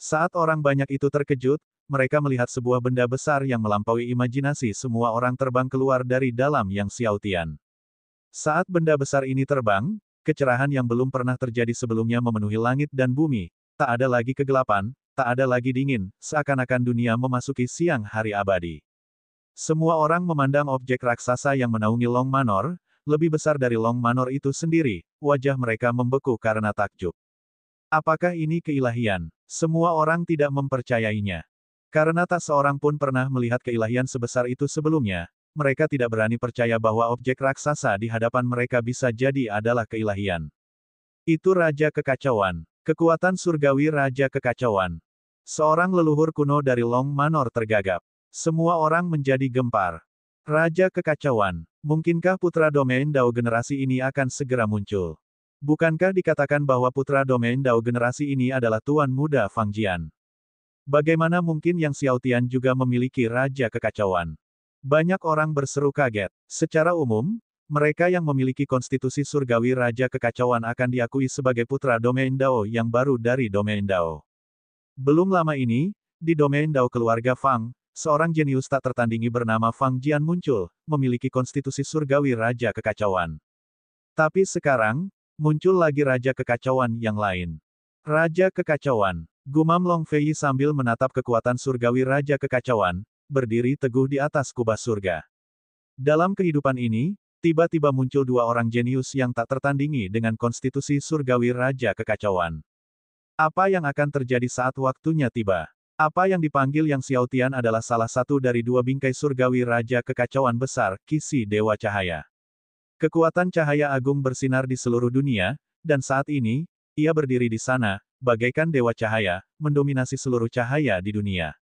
Saat orang banyak itu terkejut, mereka melihat sebuah benda besar yang melampaui imajinasi semua orang terbang keluar dari dalam Yang Xiaotian. Saat benda besar ini terbang, kecerahan yang belum pernah terjadi sebelumnya memenuhi langit dan bumi, tak ada lagi kegelapan, tak ada lagi dingin, seakan-akan dunia memasuki siang hari abadi. Semua orang memandang objek raksasa yang menaungi Long Manor, lebih besar dari Long Manor itu sendiri, wajah mereka membeku karena takjub. Apakah ini keilahian? Semua orang tidak mempercayainya. Karena tak seorang pun pernah melihat keilahian sebesar itu sebelumnya, mereka tidak berani percaya bahwa objek raksasa di hadapan mereka bisa jadi adalah keilahian. Itu Raja Kekacauan. Kekuatan surgawi Raja Kekacauan. Seorang leluhur kuno dari Long Manor tergagap. Semua orang menjadi gempar. Raja Kekacauan. Mungkinkah putra domain Dao generasi ini akan segera muncul? Bukankah dikatakan bahwa putra domain Dao generasi ini adalah Tuan Muda Fang Jian? Bagaimana mungkin Yang Xiaotian juga memiliki Raja Kekacauan? Banyak orang berseru kaget. Secara umum, mereka yang memiliki konstitusi surgawi Raja Kekacauan akan diakui sebagai putra domain Dao yang baru dari domain Dao. Belum lama ini, di domain Dao keluarga Fang, seorang jenius tak tertandingi bernama Fang Jian muncul, memiliki konstitusi surgawi Raja Kekacauan. Tapi sekarang, muncul lagi Raja Kekacauan yang lain. Raja Kekacauan, gumam Long Fei sambil menatap kekuatan surgawi Raja Kekacauan, berdiri teguh di atas kubah surga. Dalam kehidupan ini, tiba-tiba muncul 2 orang jenius yang tak tertandingi dengan konstitusi surgawi Raja Kekacauan. Apa yang akan terjadi saat waktunya tiba? Apa yang dipanggil Yang Xiaotian adalah salah satu dari 2 bingkai surgawi Raja Kekacauan besar, Kisi Dewa Cahaya. Kekuatan cahaya agung bersinar di seluruh dunia, dan saat ini, ia berdiri di sana, bagaikan Dewa Cahaya, mendominasi seluruh cahaya di dunia.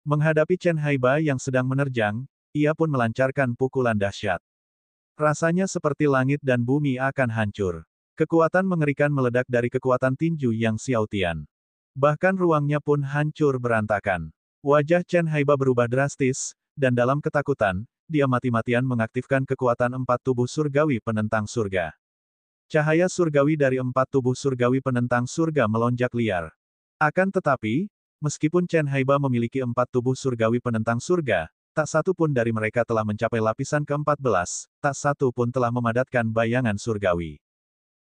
Menghadapi Chen Haiba yang sedang menerjang, ia pun melancarkan pukulan dahsyat. Rasanya seperti langit dan bumi akan hancur. Kekuatan mengerikan meledak dari kekuatan tinju Yang Xiaotian. Bahkan ruangnya pun hancur berantakan. Wajah Chen Haiba berubah drastis, dan dalam ketakutan, dia mati-matian mengaktifkan kekuatan 4 tubuh surgawi penentang surga. Cahaya surgawi dari 4 tubuh surgawi penentang surga melonjak liar. Akan tetapi, meskipun Chen Haiba memiliki 4 tubuh surgawi penentang surga, tak satu pun dari mereka telah mencapai lapisan ke-14, tak satu pun telah memadatkan bayangan surgawi.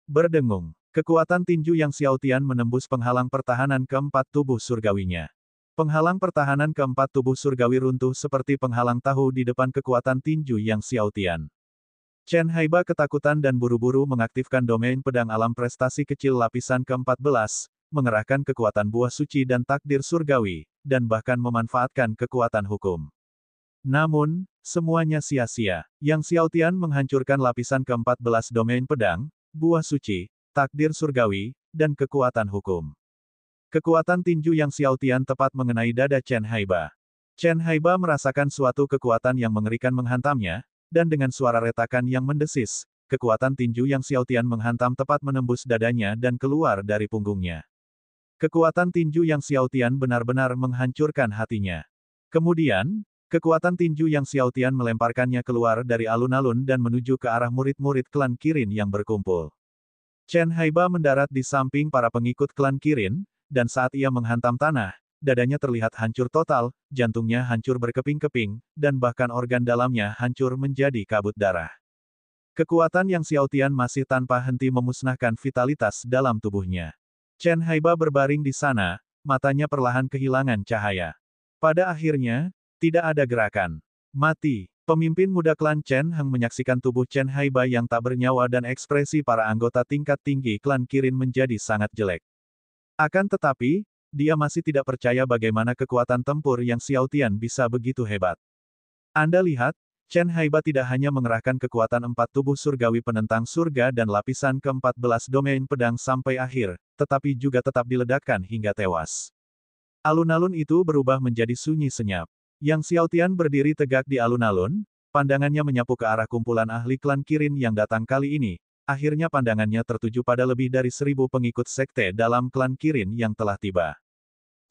Berdengung, kekuatan tinju Yang Xiaotian menembus penghalang pertahanan ke-4 tubuh surgawinya. Penghalang pertahanan ke-4 tubuh surgawi runtuh seperti penghalang tahu di depan kekuatan tinju Yang Xiaotian. Chen Haiba ketakutan dan buru-buru mengaktifkan domain pedang alam prestasi kecil lapisan ke-14, mengerahkan kekuatan buah suci dan takdir surgawi, dan bahkan memanfaatkan kekuatan hukum. Namun, semuanya sia-sia. Yang Xiaotian menghancurkan lapisan ke-14 domain pedang, buah suci, takdir surgawi, dan kekuatan hukum. Kekuatan tinju Yang Xiaotian tepat mengenai dada Chen Haiba. Chen Haiba merasakan suatu kekuatan yang mengerikan menghantamnya, dan dengan suara retakan yang mendesis, kekuatan tinju Yang Xiaotian menghantam tepat menembus dadanya dan keluar dari punggungnya. Kekuatan tinju Yang Xiaotian benar-benar menghancurkan hatinya. Kemudian, kekuatan tinju Yang Xiaotian melemparkannya keluar dari alun-alun dan menuju ke arah murid-murid klan Kirin yang berkumpul. Chen Haiba mendarat di samping para pengikut klan Kirin, dan saat ia menghantam tanah, dadanya terlihat hancur total, jantungnya hancur berkeping-keping, dan bahkan organ dalamnya hancur menjadi kabut darah. Kekuatan Yang Xiaotian masih tanpa henti memusnahkan vitalitas dalam tubuhnya. Chen Haiba berbaring di sana, matanya perlahan kehilangan cahaya. Pada akhirnya, tidak ada gerakan. Mati. Pemimpin muda klan Chen Heng menyaksikan tubuh Chen Haiba yang tak bernyawa dan ekspresi para anggota tingkat tinggi klan Kirin menjadi sangat jelek. Akan tetapi, dia masih tidak percaya bagaimana kekuatan tempur Yang Xiaotian bisa begitu hebat. Anda lihat, Chen Haiba tidak hanya mengerahkan kekuatan 4 tubuh surgawi penentang surga dan lapisan ke-14 domain pedang sampai akhir, tetapi juga tetap diledakkan hingga tewas. Alun-alun itu berubah menjadi sunyi senyap. Yang Xiaotian berdiri tegak di alun-alun, pandangannya menyapu ke arah kumpulan ahli klan Kirin yang datang kali ini. Akhirnya pandangannya tertuju pada lebih dari 1000 pengikut sekte dalam klan Kirin yang telah tiba.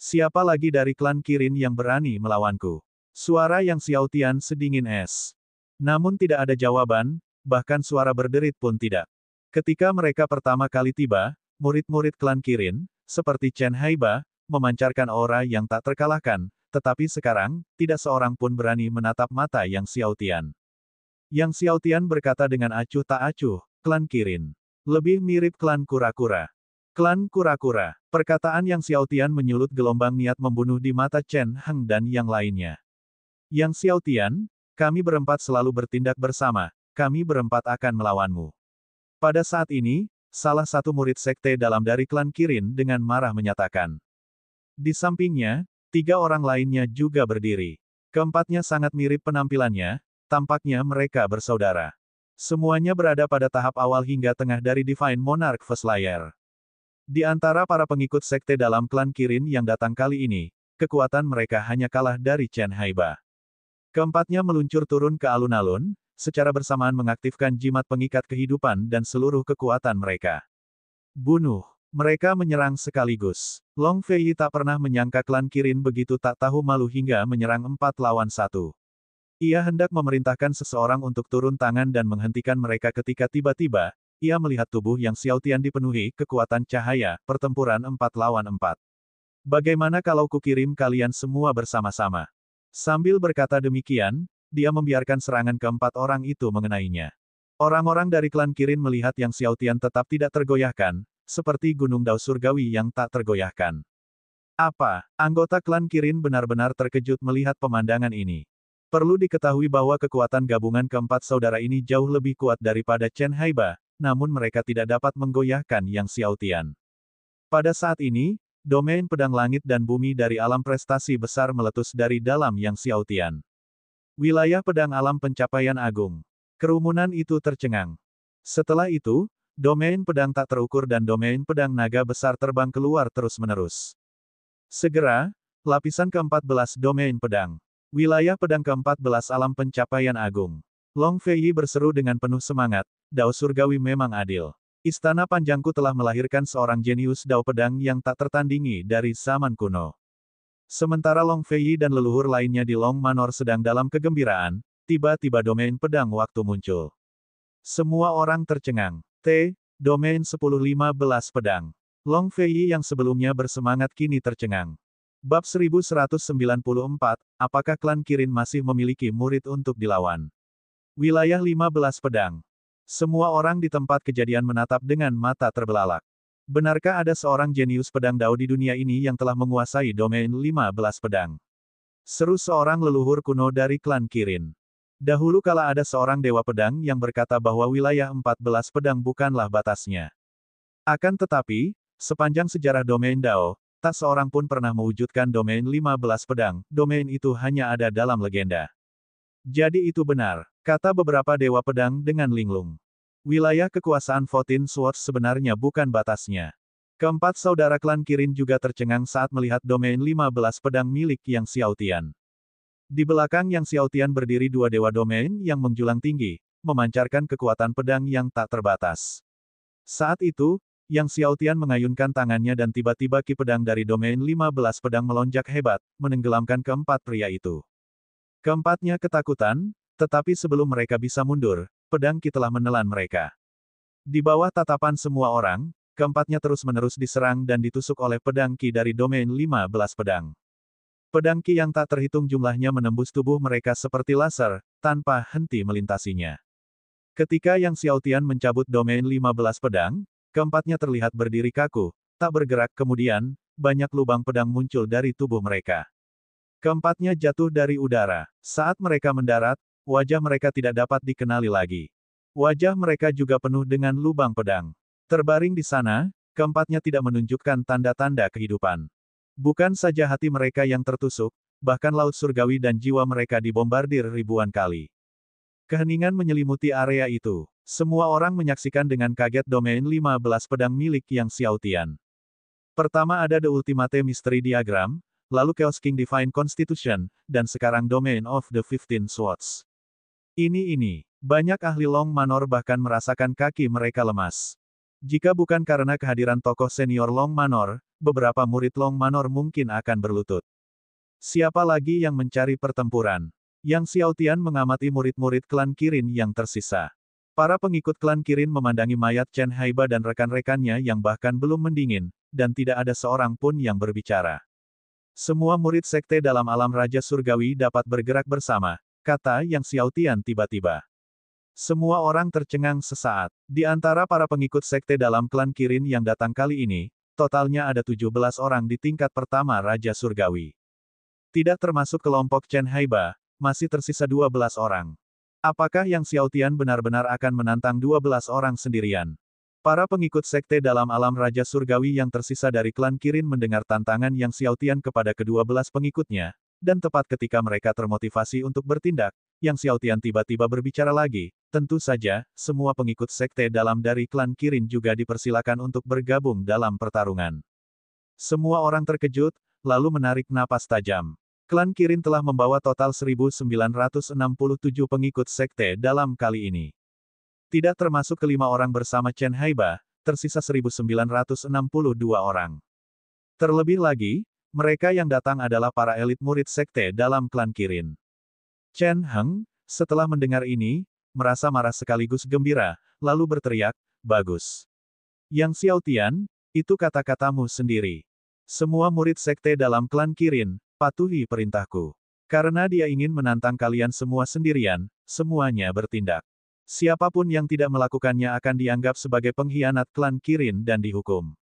Siapa lagi dari klan Kirin yang berani melawanku? Suara Yang Xiaotian sedingin es. Namun tidak ada jawaban, bahkan suara berderit pun tidak. Ketika mereka pertama kali tiba, murid-murid klan Kirin, seperti Chen Haiba, memancarkan aura yang tak terkalahkan, tetapi sekarang, tidak seorang pun berani menatap mata Yang Xiaotian. Yang Xiaotian berkata dengan acuh tak acuh, klan Kirin. Lebih mirip klan kura-kura. Klan kura-kura. Perkataan Yang Xiaotian menyulut gelombang niat membunuh di mata Chen Heng dan yang lainnya. Yang Xiaotian, kami berempat selalu bertindak bersama, kami berempat akan melawanmu. Pada saat ini, salah satu murid sekte dalam dari klan Kirin dengan marah menyatakan. Di sampingnya, 3 orang lainnya juga berdiri. Keempatnya sangat mirip penampilannya, tampaknya mereka bersaudara. Semuanya berada pada tahap awal hingga tengah dari Divine Monarch First Layer. Di antara para pengikut sekte dalam klan Kirin yang datang kali ini, kekuatan mereka hanya kalah dari Chen Haiba. Keempatnya meluncur turun ke alun-alun, secara bersamaan mengaktifkan jimat pengikat kehidupan dan seluruh kekuatan mereka. Bunuh. Mereka menyerang sekaligus. Long Fei tak pernah menyangka klan Kirin begitu tak tahu malu hingga menyerang 4 lawan 1. Ia hendak memerintahkan seseorang untuk turun tangan dan menghentikan mereka ketika tiba-tiba, ia melihat tubuh Yang Xiaotian dipenuhi kekuatan cahaya, pertempuran 4 lawan 4. Bagaimana kalau kukirim kalian semua bersama-sama? Sambil berkata demikian, dia membiarkan serangan ke-4 orang itu mengenainya. Orang-orang dari klan Kirin melihat Yang Xiaotian tetap tidak tergoyahkan, seperti gunung Dao surgawi yang tak tergoyahkan. Apa? Anggota klan Kirin benar-benar terkejut melihat pemandangan ini. Perlu diketahui bahwa kekuatan gabungan keempat saudara ini jauh lebih kuat daripada Chen Haiba, namun mereka tidak dapat menggoyahkan Yang Xiaotian. Pada saat ini, domain pedang langit dan bumi dari alam prestasi besar meletus dari dalam Yang Xiaotian. Wilayah pedang alam pencapaian agung. Kerumunan itu tercengang. Setelah itu, domain pedang tak terukur dan domain pedang naga besar terbang keluar terus-menerus. Segera, lapisan ke-14 domain pedang. Wilayah pedang ke-14 alam pencapaian agung. Long Fei berseru dengan penuh semangat, Dao surgawi memang adil. Istana panjangku telah melahirkan seorang jenius Dao pedang yang tak tertandingi dari zaman kuno. Sementara Long Fei dan leluhur lainnya di Long Manor sedang dalam kegembiraan, tiba-tiba domain pedang waktu muncul. Semua orang tercengang. Domain 10-15 pedang. Long Fei yang sebelumnya bersemangat kini tercengang. Bab 1194, apakah klan Kirin masih memiliki murid untuk dilawan? Wilayah 15 pedang. Semua orang di tempat kejadian menatap dengan mata terbelalak. Benarkah ada seorang jenius pedang Dao di dunia ini yang telah menguasai domain 15 pedang? Seru seorang leluhur kuno dari klan Kirin. Dahulu kala ada seorang dewa pedang yang berkata bahwa wilayah 14 pedang bukanlah batasnya. Akan tetapi, sepanjang sejarah domain Dao, tak seorang pun pernah mewujudkan domain 15 pedang, domain itu hanya ada dalam legenda. Jadi itu benar, kata beberapa dewa pedang dengan linglung. Wilayah kekuasaan 14 Swords sebenarnya bukan batasnya. Keempat saudara klan Kirin juga tercengang saat melihat domain 15 pedang milik Yang Xiaotian. Di belakang Yang Xiaotian berdiri dua dewa domain yang menjulang tinggi, memancarkan kekuatan pedang yang tak terbatas. Saat itu, Yang Xiaotian mengayunkan tangannya dan tiba-tiba ki pedang dari domain 15 pedang melonjak hebat, menenggelamkan keempat pria itu. Keempatnya ketakutan, tetapi sebelum mereka bisa mundur, pedang ki telah menelan mereka. Di bawah tatapan semua orang, keempatnya terus-menerus diserang dan ditusuk oleh pedang ki dari domain 15 pedang. Pedang ki yang tak terhitung jumlahnya menembus tubuh mereka seperti laser, tanpa henti melintasinya. Ketika Yang Xiaotian mencabut domain 15 pedang, keempatnya terlihat berdiri kaku, tak bergerak. Kemudian, banyak lubang pedang muncul dari tubuh mereka. Keempatnya jatuh dari udara. Saat mereka mendarat, wajah mereka tidak dapat dikenali lagi. Wajah mereka juga penuh dengan lubang pedang. Terbaring di sana, keempatnya tidak menunjukkan tanda-tanda kehidupan. Bukan saja hati mereka yang tertusuk, bahkan laut surgawi dan jiwa mereka dibombardir ribuan kali. Keheningan menyelimuti area itu. Semua orang menyaksikan dengan kaget domain 15 pedang milik Yang Xiaotian. Pertama ada The Ultimate Mystery Diagram, lalu Chaos King Divine Constitution, dan sekarang Domain of the 15 Swords. Ini, banyak ahli Long Manor bahkan merasakan kaki mereka lemas. Jika bukan karena kehadiran tokoh senior Long Manor, beberapa murid Long Manor mungkin akan berlutut. Siapa lagi yang mencari pertempuran? Yang Xiaotian mengamati murid-murid klan Kirin yang tersisa. Para pengikut klan Kirin memandangi mayat Chen Haiba dan rekan-rekannya yang bahkan belum mendingin, dan tidak ada seorang pun yang berbicara. Semua murid sekte dalam alam Raja Surgawi dapat bergerak bersama, kata Yang Xiaotian tiba-tiba. Semua orang tercengang sesaat. Di antara para pengikut sekte dalam klan Kirin yang datang kali ini, totalnya ada 17 orang di tingkat pertama Raja Surgawi. Tidak termasuk kelompok Chen Haiba, masih tersisa 12 orang. Apakah Yang Xiaotian benar-benar akan menantang 12 orang sendirian? Para pengikut sekte dalam alam Raja Surgawi yang tersisa dari klan Kirin mendengar tantangan Yang Xiaotian kepada ke-12 pengikutnya, dan tepat ketika mereka termotivasi untuk bertindak, Yang Xiaotian tiba-tiba berbicara lagi. Tentu saja, semua pengikut sekte dalam dari klan Kirin juga dipersilakan untuk bergabung dalam pertarungan. Semua orang terkejut, lalu menarik napas tajam. Klan Kirin telah membawa total 1967 pengikut sekte dalam kali ini. Tidak termasuk kelima orang bersama Chen Haiba, tersisa 1962 orang. Terlebih lagi, mereka yang datang adalah para elit murid sekte dalam klan Kirin. Chen Heng, setelah mendengar ini, merasa marah sekaligus gembira, lalu berteriak, "Bagus. Yang Xiaotian, itu kata-katamu sendiri. Semua murid sekte dalam klan Kirin, patuhi perintahku. Karena dia ingin menantang kalian semua sendirian, semuanya bertindak. Siapapun yang tidak melakukannya akan dianggap sebagai pengkhianat klan Kirin dan dihukum.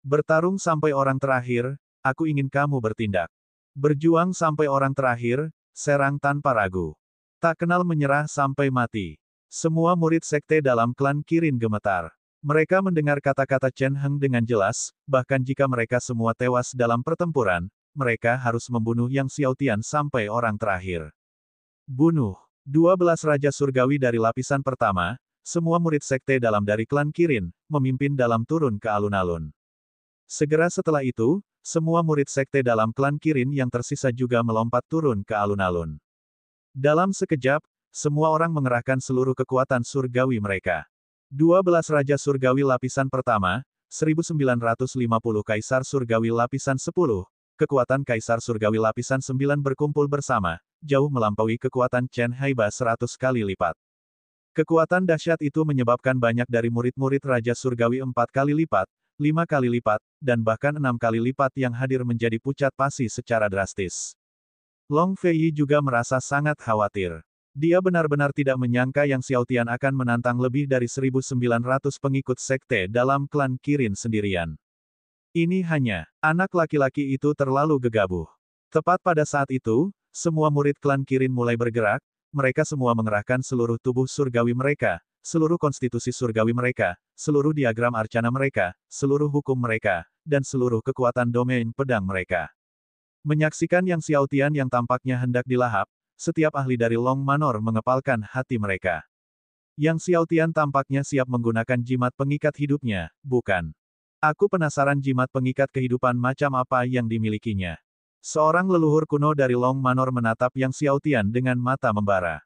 Bertarung sampai orang terakhir, aku ingin kamu bertindak. Berjuang sampai orang terakhir, serang tanpa ragu. Tak kenal menyerah sampai mati." Semua murid sekte dalam klan Kirin gemetar. Mereka mendengar kata-kata Chen Heng dengan jelas, bahkan jika mereka semua tewas dalam pertempuran, mereka harus membunuh Yang Xiaotian sampai orang terakhir. Bunuh 12 Raja Surgawi dari lapisan pertama, semua murid sekte dalam dari klan Kirin, memimpin dalam turun ke alun-alun. Segera setelah itu, semua murid sekte dalam klan Kirin yang tersisa juga melompat turun ke alun-alun. Dalam sekejap, semua orang mengerahkan seluruh kekuatan surgawi mereka. 12 Raja Surgawi lapisan pertama, 1950 Kaisar Surgawi lapisan 10, kekuatan Kaisar Surgawi lapisan 9 berkumpul bersama, jauh melampaui kekuatan Chen Haiba 100 kali lipat. Kekuatan dahsyat itu menyebabkan banyak dari murid-murid Raja Surgawi 4 kali lipat, 5 kali lipat, dan bahkan 6 kali lipat yang hadir menjadi pucat pasi secara drastis. Long Fei juga merasa sangat khawatir. Dia benar-benar tidak menyangka Yang Xiaotian akan menantang lebih dari 1900 pengikut sekte dalam klan Kirin sendirian. Ini hanya, anak laki-laki itu terlalu gegabah. Tepat pada saat itu, semua murid klan Kirin mulai bergerak, mereka semua mengerahkan seluruh tubuh surgawi mereka, seluruh konstitusi surgawi mereka, seluruh diagram arcana mereka, seluruh hukum mereka, dan seluruh kekuatan domain pedang mereka. Menyaksikan Yang Xiaotian yang tampaknya hendak dilahap, setiap ahli dari Long Manor mengepalkan hati mereka. Yang Xiaotian tampaknya siap menggunakan jimat pengikat hidupnya, bukan? Aku penasaran jimat pengikat kehidupan macam apa yang dimilikinya. Seorang leluhur kuno dari Long Manor menatap Yang Xiaotian dengan mata membara.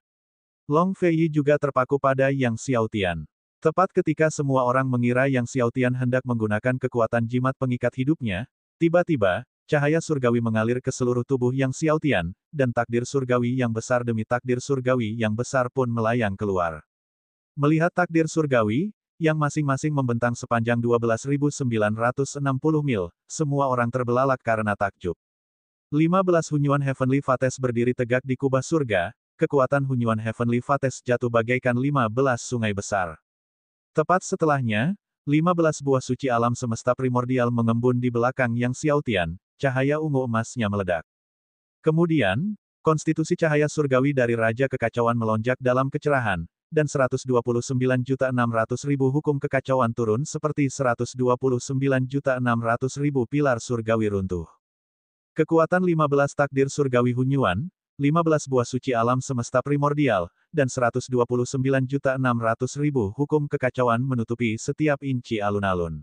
Long Feiyi juga terpaku pada Yang Xiaotian. Tepat ketika semua orang mengira Yang Xiaotian hendak menggunakan kekuatan jimat pengikat hidupnya, tiba-tiba, cahaya surgawi mengalir ke seluruh tubuh Yang Xiaotian, dan takdir surgawi yang besar demi takdir surgawi yang besar pun melayang keluar. Melihat takdir surgawi, yang masing-masing membentang sepanjang 12.960 mil, semua orang terbelalak karena takjub. 15 Hunyuan Heavenly Fates berdiri tegak di kubah surga, kekuatan Hunyuan Heavenly Fates jatuh bagaikan 15 sungai besar. Tepat setelahnya, 15 buah suci alam semesta primordial mengembun di belakang Yang Xiaotian, cahaya ungu emasnya meledak. Kemudian, konstitusi cahaya surgawi dari Raja Kekacauan melonjak dalam kecerahan, dan 129.600.000 hukum kekacauan turun seperti 129.600.000 pilar surgawi runtuh. Kekuatan 15 takdir surgawi Hunyuan, 15 buah suci alam semesta primordial, dan 129.600.000 hukum kekacauan menutupi setiap inci alun-alun.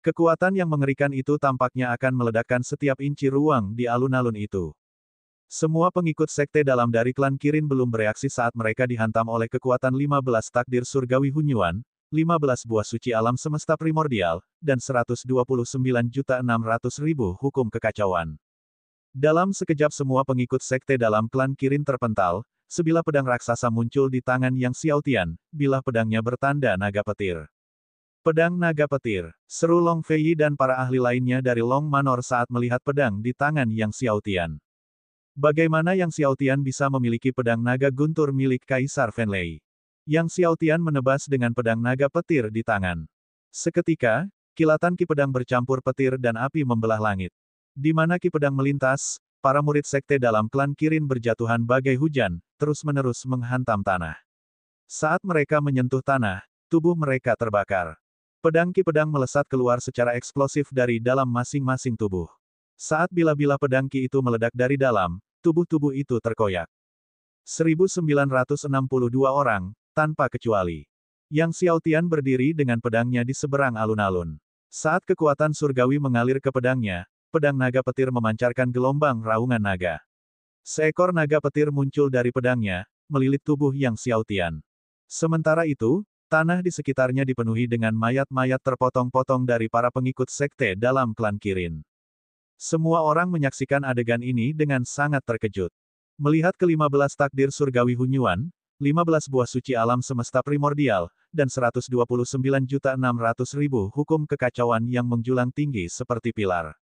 Kekuatan yang mengerikan itu tampaknya akan meledakkan setiap inci ruang di alun-alun itu. Semua pengikut sekte dalam dari klan Kirin belum bereaksi saat mereka dihantam oleh kekuatan 15 takdir surgawi Hunyuan, 15 buah suci alam semesta primordial, dan 129.600.000 hukum kekacauan. Dalam sekejap semua pengikut sekte dalam klan Kirin terpental, sebilah pedang raksasa muncul di tangan Yang Xiaotian, bilah pedangnya bertanda naga petir. Pedang naga petir, seru Long Feiyi dan para ahli lainnya dari Long Manor saat melihat pedang di tangan Yang Xiaotian. Bagaimana Yang Xiaotian bisa memiliki pedang naga guntur milik Kaisar Fenlei? Yang Xiaotian menebas dengan pedang naga petir di tangan. Seketika, kilatan ki pedang bercampur petir dan api membelah langit. Di mana ki pedang melintas, para murid sekte dalam klan Kirin berjatuhan bagai hujan, terus-menerus menghantam tanah. Saat mereka menyentuh tanah, tubuh mereka terbakar. Pedang ki pedang melesat keluar secara eksplosif dari dalam masing-masing tubuh. Saat bilah-bilah pedang ki itu meledak dari dalam, tubuh-tubuh itu terkoyak. 1962 orang, tanpa kecuali. Yang Xiaotian berdiri dengan pedangnya di seberang alun-alun. Saat kekuatan surgawi mengalir ke pedangnya, pedang naga petir memancarkan gelombang raungan naga. Seekor naga petir muncul dari pedangnya, melilit tubuh Yang Xiaotian. Sementara itu, tanah di sekitarnya dipenuhi dengan mayat-mayat terpotong-potong dari para pengikut sekte dalam klan Kirin. Semua orang menyaksikan adegan ini dengan sangat terkejut. Melihat ke-15 takdir surgawi Hunyuan, 15 buah suci alam semesta primordial, dan 129.600.000 hukum kekacauan yang menjulang tinggi seperti pilar.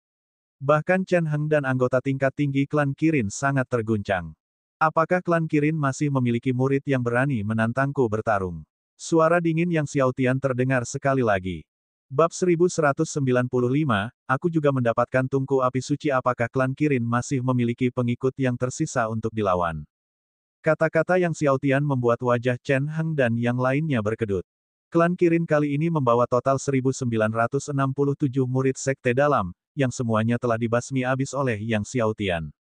Bahkan Chen Heng dan anggota tingkat tinggi klan Kirin sangat terguncang. Apakah klan Kirin masih memiliki murid yang berani menantangku bertarung? Suara dingin Yang Xiaotian terdengar sekali lagi. Bab 1195, aku juga mendapatkan tungku api suci. Apakah klan Kirin masih memiliki pengikut yang tersisa untuk dilawan? Kata-kata Yang Xiaotian membuat wajah Chen Heng dan yang lainnya berkedut. Klan Kirin kali ini membawa total 1967 murid sekte dalam, yang semuanya telah dibasmi habis oleh Yang Xiaotian.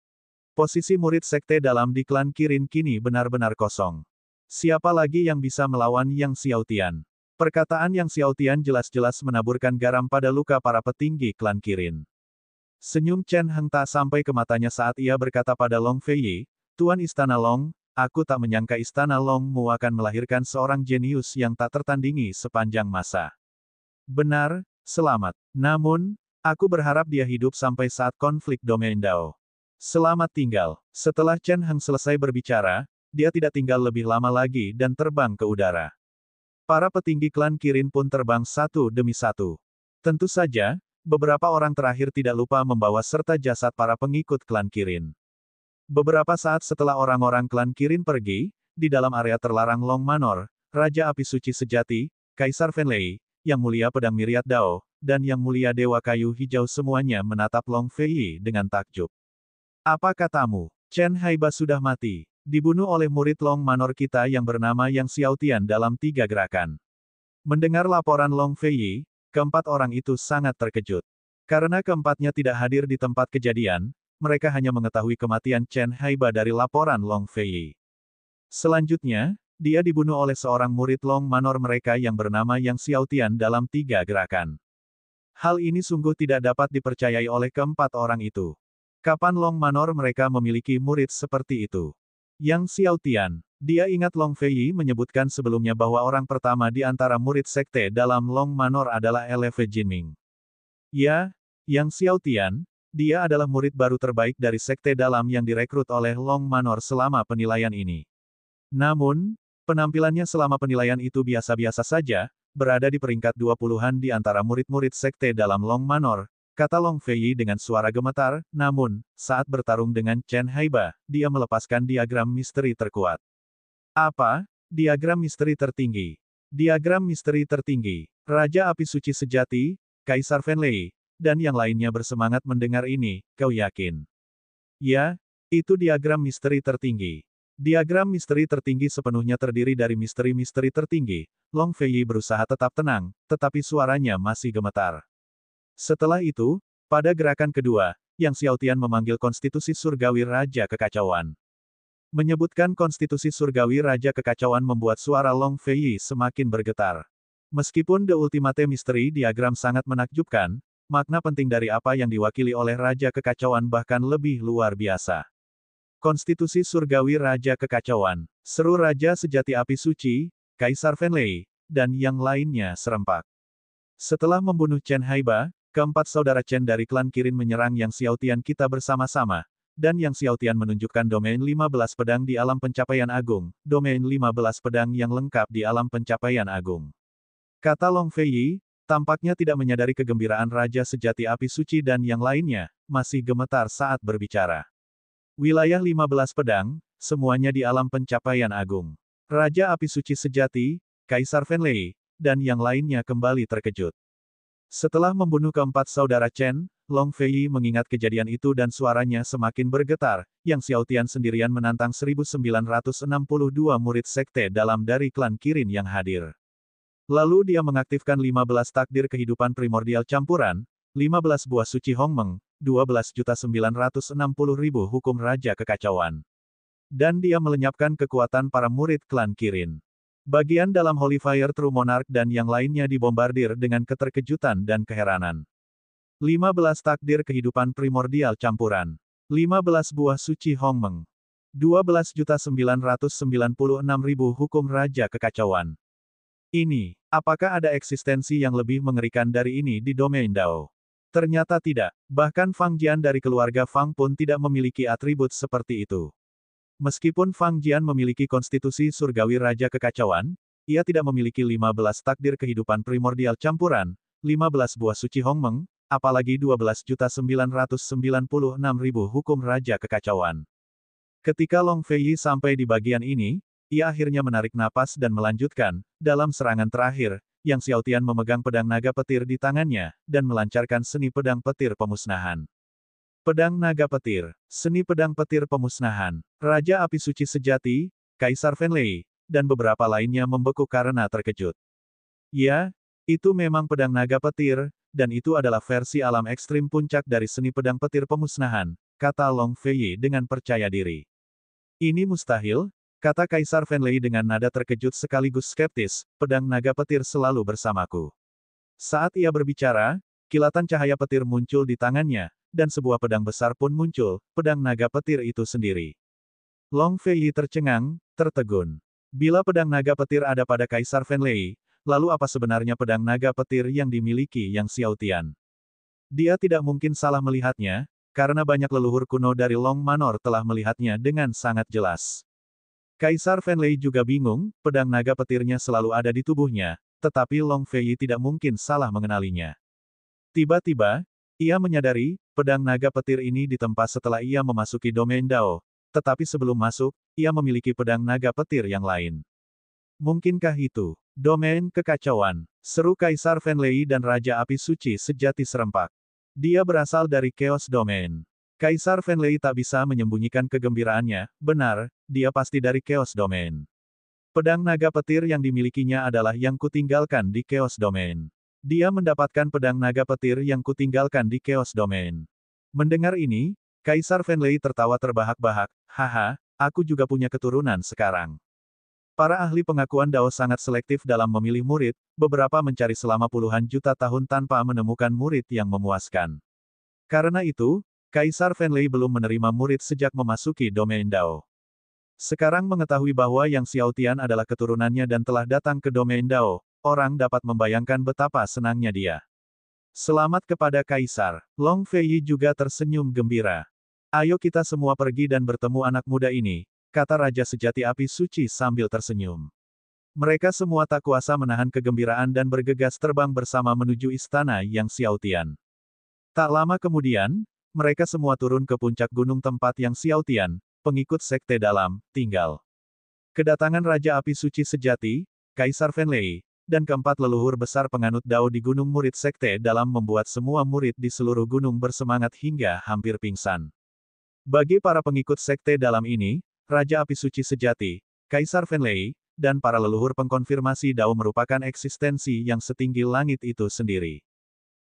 Posisi murid sekte dalam di klan Kirin kini benar-benar kosong. Siapa lagi yang bisa melawan Yang Xiaotian? Perkataan Yang Xiaotian jelas-jelas menaburkan garam pada luka para petinggi klan Kirin. Senyum Chen Heng tak sampai ke matanya saat ia berkata pada Long Feiyi, Tuan Istana Long, aku tak menyangka Istana Longmu akan melahirkan seorang jenius yang tak tertandingi sepanjang masa. Benar, selamat. Namun, aku berharap dia hidup sampai saat konflik domain Dao. Selamat tinggal. Setelah Chen Heng selesai berbicara, dia tidak tinggal lebih lama lagi dan terbang ke udara. Para petinggi klan Kirin pun terbang satu demi satu. Tentu saja, beberapa orang terakhir tidak lupa membawa serta jasad para pengikut klan Kirin. Beberapa saat setelah orang-orang klan Kirin pergi, di dalam area terlarang Long Manor, Raja Api Suci Sejati, Kaisar Fenlei, Yang Mulia Pedang Myriad Dao, dan Yang Mulia Dewa Kayu Hijau semuanya menatap Long Feiyi dengan takjub. Apa katamu? Chen Haiba sudah mati. Dibunuh oleh murid Long Manor kita yang bernama Yang Xiaotian dalam 3 gerakan. Mendengar laporan Long Feiyi, keempat orang itu sangat terkejut. Karena keempatnya tidak hadir di tempat kejadian, mereka hanya mengetahui kematian Chen Haiba dari laporan Long Feiyi. Selanjutnya, dia dibunuh oleh seorang murid Long Manor mereka yang bernama Yang Xiaotian dalam 3 gerakan. Hal ini sungguh tidak dapat dipercayai oleh keempat orang itu. Kapan Long Manor mereka memiliki murid seperti itu? Yang Xiaotian. Dia ingat Long Feiyi menyebutkan sebelumnya bahwa orang pertama di antara murid sekte dalam Long Manor adalah Eleve Jinming. Ya, Yang Xiaotian, dia adalah murid baru terbaik dari sekte dalam yang direkrut oleh Long Manor selama penilaian ini. Namun, penampilannya selama penilaian itu biasa-biasa saja, berada di peringkat 20-an di antara murid-murid sekte dalam Long Manor, kata Long Feiyi dengan suara gemetar, namun, saat bertarung dengan Chen Haiba, dia melepaskan diagram misteri terkuat. Apa? Diagram misteri tertinggi. Diagram misteri tertinggi. Raja Api Suci Sejati, Kaisar Fenlei, dan yang lainnya bersemangat mendengar ini, kau yakin? Ya, itu diagram misteri tertinggi. Diagram misteri tertinggi sepenuhnya terdiri dari misteri-misteri tertinggi. Long Feiyi berusaha tetap tenang, tetapi suaranya masih gemetar. Setelah itu, pada gerakan kedua, Yang Xiaotian memanggil konstitusi surgawi Raja Kekacauan. Menyebutkan konstitusi surgawi Raja Kekacauan membuat suara Long Feiyi semakin bergetar. Meskipun The Ultimate Mystery diagram sangat menakjubkan, makna penting dari apa yang diwakili oleh Raja Kekacauan bahkan lebih luar biasa. Konstitusi surgawi Raja Kekacauan, seru Raja Sejati Api Suci, Kaisar Fenlei, dan yang lainnya serempak. Setelah membunuh Chen Haiba, keempat saudara Chen dari klan Kirin menyerang Yang Xiaotian kita bersama-sama, dan Yang Xiaotian menunjukkan domain 15 pedang di alam pencapaian agung, domain 15 pedang yang lengkap di alam pencapaian agung. Kata Long Feiyi, tampaknya tidak menyadari kegembiraan Raja Sejati Api Suci dan yang lainnya, masih gemetar saat berbicara. Wilayah 15 pedang, semuanya di alam pencapaian agung. Raja Api Suci Sejati, Kaisar Fenlei, dan yang lainnya kembali terkejut. Setelah membunuh keempat saudara Chen, Long Feiyi mengingat kejadian itu dan suaranya semakin bergetar, Yang Xiaotian sendirian menantang 1962 murid sekte dalam dari klan Kirin yang hadir. Lalu dia mengaktifkan 15 takdir kehidupan primordial campuran, 15 buah suci Hongmeng, 12.960.000 hukum Raja Kekacauan. Dan dia melenyapkan kekuatan para murid klan Kirin. Bagian dalam Holy Fire True Monarch dan yang lainnya dibombardir dengan keterkejutan dan keheranan. 15 takdir kehidupan primordial campuran. 15 buah suci Hongmeng. 12.996.000 hukum Raja Kekacauan. Ini, apakah ada eksistensi yang lebih mengerikan dari ini di domain Dao? Ternyata tidak, bahkan Fang Jian dari keluarga Fang pun tidak memiliki atribut seperti itu. Meskipun Fang Jian memiliki konstitusi surgawi Raja Kekacauan, ia tidak memiliki 15 takdir kehidupan primordial campuran, 15 buah suci Hongmeng, apalagi 12.996.000 hukum Raja Kekacauan. Ketika Long Feiyi sampai di bagian ini, ia akhirnya menarik napas dan melanjutkan, dalam serangan terakhir, Yang Xiaotian memegang pedang naga petir di tangannya, dan melancarkan seni pedang petir pemusnahan. Pedang naga petir, seni pedang petir pemusnahan, Raja Api Suci Sejati, Kaisar Fenlei, dan beberapa lainnya membeku karena terkejut. Ya, itu memang pedang naga petir, dan itu adalah versi alam ekstrim puncak dari seni pedang petir pemusnahan, kata Long Feiyi dengan percaya diri. Ini mustahil, kata Kaisar Fenlei dengan nada terkejut sekaligus skeptis, pedang naga petir selalu bersamaku. Saat ia berbicara, kilatan cahaya petir muncul di tangannya, dan sebuah pedang besar pun muncul, pedang naga petir itu sendiri. Long Feiyi tercengang, tertegun. Bila pedang naga petir ada pada Kaisar Fenlei, lalu apa sebenarnya pedang naga petir yang dimiliki Yang Xiaotian? Dia tidak mungkin salah melihatnya, karena banyak leluhur kuno dari Long Manor telah melihatnya dengan sangat jelas. Kaisar Fenlei juga bingung, pedang naga petirnya selalu ada di tubuhnya, tetapi Long Feiyi tidak mungkin salah mengenalinya. Tiba-tiba, ia menyadari, pedang naga petir ini ditempa setelah ia memasuki domain Dao, tetapi sebelum masuk, ia memiliki pedang naga petir yang lain. Mungkinkah itu domain kekacauan? Seru Kaisar Fenlei dan Raja Api Suci Sejati serempak. Dia berasal dari Chaos Domain. Kaisar Fenlei tak bisa menyembunyikan kegembiraannya, benar, dia pasti dari Chaos Domain. Pedang naga petir yang dimilikinya adalah yang kutinggalkan di Chaos Domain. Dia mendapatkan pedang naga petir yang kutinggalkan di Chaos Domain. Mendengar ini, Kaisar Fenlei tertawa terbahak-bahak, haha, aku juga punya keturunan sekarang. Para ahli pengakuan Dao sangat selektif dalam memilih murid, beberapa mencari selama puluhan juta tahun tanpa menemukan murid yang memuaskan. Karena itu, Kaisar Fenlei belum menerima murid sejak memasuki domain Dao. Sekarang mengetahui bahwa Yang Xiaotian adalah keturunannya dan telah datang ke domain Dao, orang dapat membayangkan betapa senangnya dia. Selamat kepada Kaisar. Long Fei juga tersenyum gembira. Ayo kita semua pergi dan bertemu anak muda ini, kata Raja Sejati Api Suci sambil tersenyum. Mereka semua tak kuasa menahan kegembiraan dan bergegas terbang bersama menuju istana Yang Xiaotian. Tak lama kemudian, mereka semua turun ke puncak gunung tempat Yang Xiaotian, pengikut sekte dalam, tinggal. Kedatangan Raja Api Suci Sejati, Kaisar Fenlei, dan keempat leluhur besar penganut Dao di gunung murid sekte dalam membuat semua murid di seluruh gunung bersemangat hingga hampir pingsan. Bagi para pengikut sekte dalam ini, Raja Api Suci Sejati, Kaisar Fenlei, dan para leluhur pengkonfirmasi Dao merupakan eksistensi yang setinggi langit itu sendiri.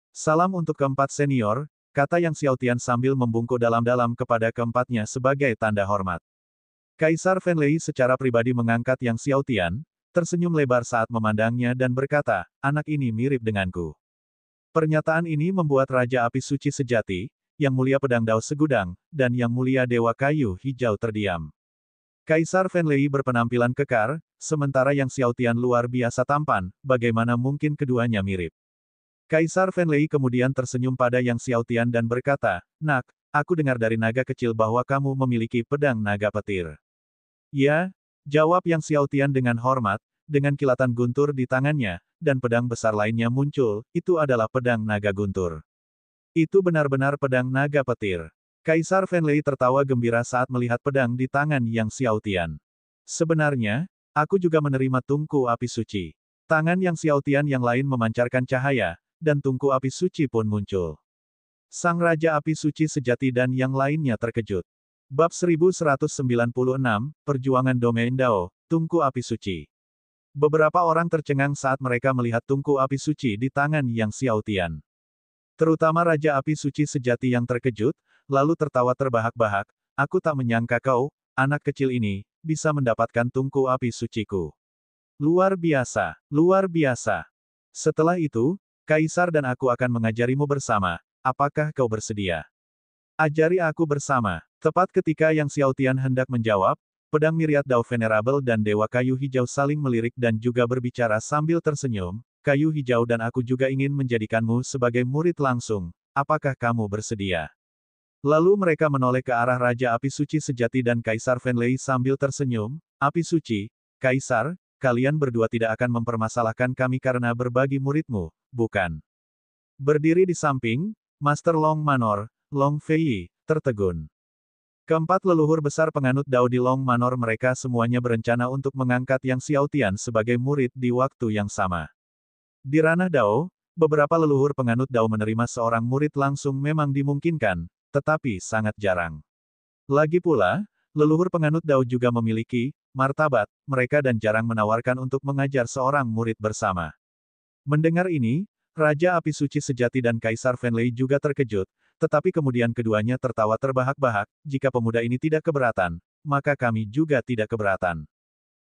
Salam untuk keempat senior, kata Yang Xiaotian sambil membungkuk dalam-dalam kepada keempatnya sebagai tanda hormat. Kaisar Fenlei secara pribadi mengangkat Yang Xiaotian, tersenyum lebar saat memandangnya dan berkata, anak ini mirip denganku. Pernyataan ini membuat Raja Api Suci Sejati, Yang Mulia Pedang Dao Segudang, dan Yang Mulia Dewa Kayu Hijau terdiam. Kaisar Fenlei berpenampilan kekar, sementara Yang Xiaotian luar biasa tampan, bagaimana mungkin keduanya mirip? Kaisar Fenlei kemudian tersenyum pada Yang Xiaotian dan berkata, nak, aku dengar dari naga kecil bahwa kamu memiliki pedang naga petir. Ya, jawab Yang Xiaotian dengan hormat, dengan kilatan guntur di tangannya, dan pedang besar lainnya muncul, itu adalah pedang naga guntur. Itu benar-benar pedang naga petir. Kaisar Fenlei tertawa gembira saat melihat pedang di tangan Yang Xiaotian. Sebenarnya, aku juga menerima tungku api suci. Tangan Yang Xiaotian yang lain memancarkan cahaya, dan tungku api suci pun muncul. Sang Raja Api Suci Sejati dan yang lainnya terkejut. Bab 1196, Perjuangan Domain Dao, Tungku Api Suci. Beberapa orang tercengang saat mereka melihat tungku api suci di tangan Yang Xiaotian. Terutama Raja Api Suci Sejati yang terkejut, lalu tertawa terbahak-bahak, aku tak menyangka kau, anak kecil ini, bisa mendapatkan tungku api suciku. Luar biasa, luar biasa. Setelah itu, Kaisar dan aku akan mengajarimu bersama, apakah kau bersedia? Ajari aku bersama. Tepat ketika Yang Xiaotian hendak menjawab, pedang Myriad Dao Venerable dan Dewa Kayu Hijau saling melirik dan juga berbicara sambil tersenyum, Kayu Hijau dan aku juga ingin menjadikanmu sebagai murid langsung, apakah kamu bersedia? Lalu mereka menoleh ke arah Raja Api Suci Sejati dan Kaisar Fenlei sambil tersenyum, Api Suci, Kaisar, kalian berdua tidak akan mempermasalahkan kami karena berbagi muridmu, bukan? Berdiri di samping, Master Long Manor, Long Fei, tertegun. Keempat leluhur besar penganut Dao di Long Manor mereka semuanya berencana untuk mengangkat Yang Xiaotian sebagai murid di waktu yang sama. Di ranah Dao, beberapa leluhur penganut Dao menerima seorang murid langsung memang dimungkinkan, tetapi sangat jarang. Lagi pula, leluhur penganut Dao juga memiliki martabat, mereka dan jarang menawarkan untuk mengajar seorang murid bersama. Mendengar ini, Raja Api Suci Sejati dan Kaisar Fenlei juga terkejut, tetapi kemudian keduanya tertawa terbahak-bahak, jika pemuda ini tidak keberatan, maka kami juga tidak keberatan.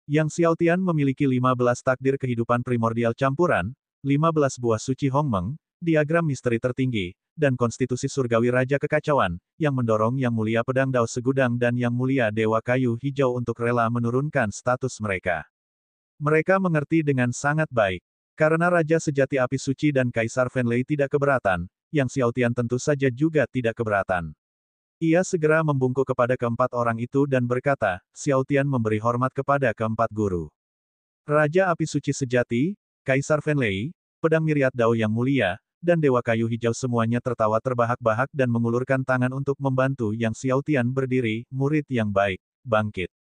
Yang Xiaotian memiliki 15 takdir kehidupan primordial campuran, 15 buah suci Hongmeng, diagram misteri tertinggi, dan konstitusi surgawi Raja Kekacauan, yang mendorong Yang Mulia Pedang Dao Segudang dan Yang Mulia Dewa Kayu Hijau untuk rela menurunkan status mereka. Mereka mengerti dengan sangat baik. Karena Raja Sejati Api Suci dan Kaisar Fenlei tidak keberatan, Yang Xiaotian tentu saja juga tidak keberatan. Ia segera membungkuk kepada keempat orang itu dan berkata, Xiaotian memberi hormat kepada keempat guru. Raja Api Suci Sejati, Kaisar Fenlei, Pedang Myriad Dao yang mulia, dan Dewa Kayu Hijau semuanya tertawa terbahak-bahak dan mengulurkan tangan untuk membantu Yang Xiaotian berdiri, murid yang baik, bangkit.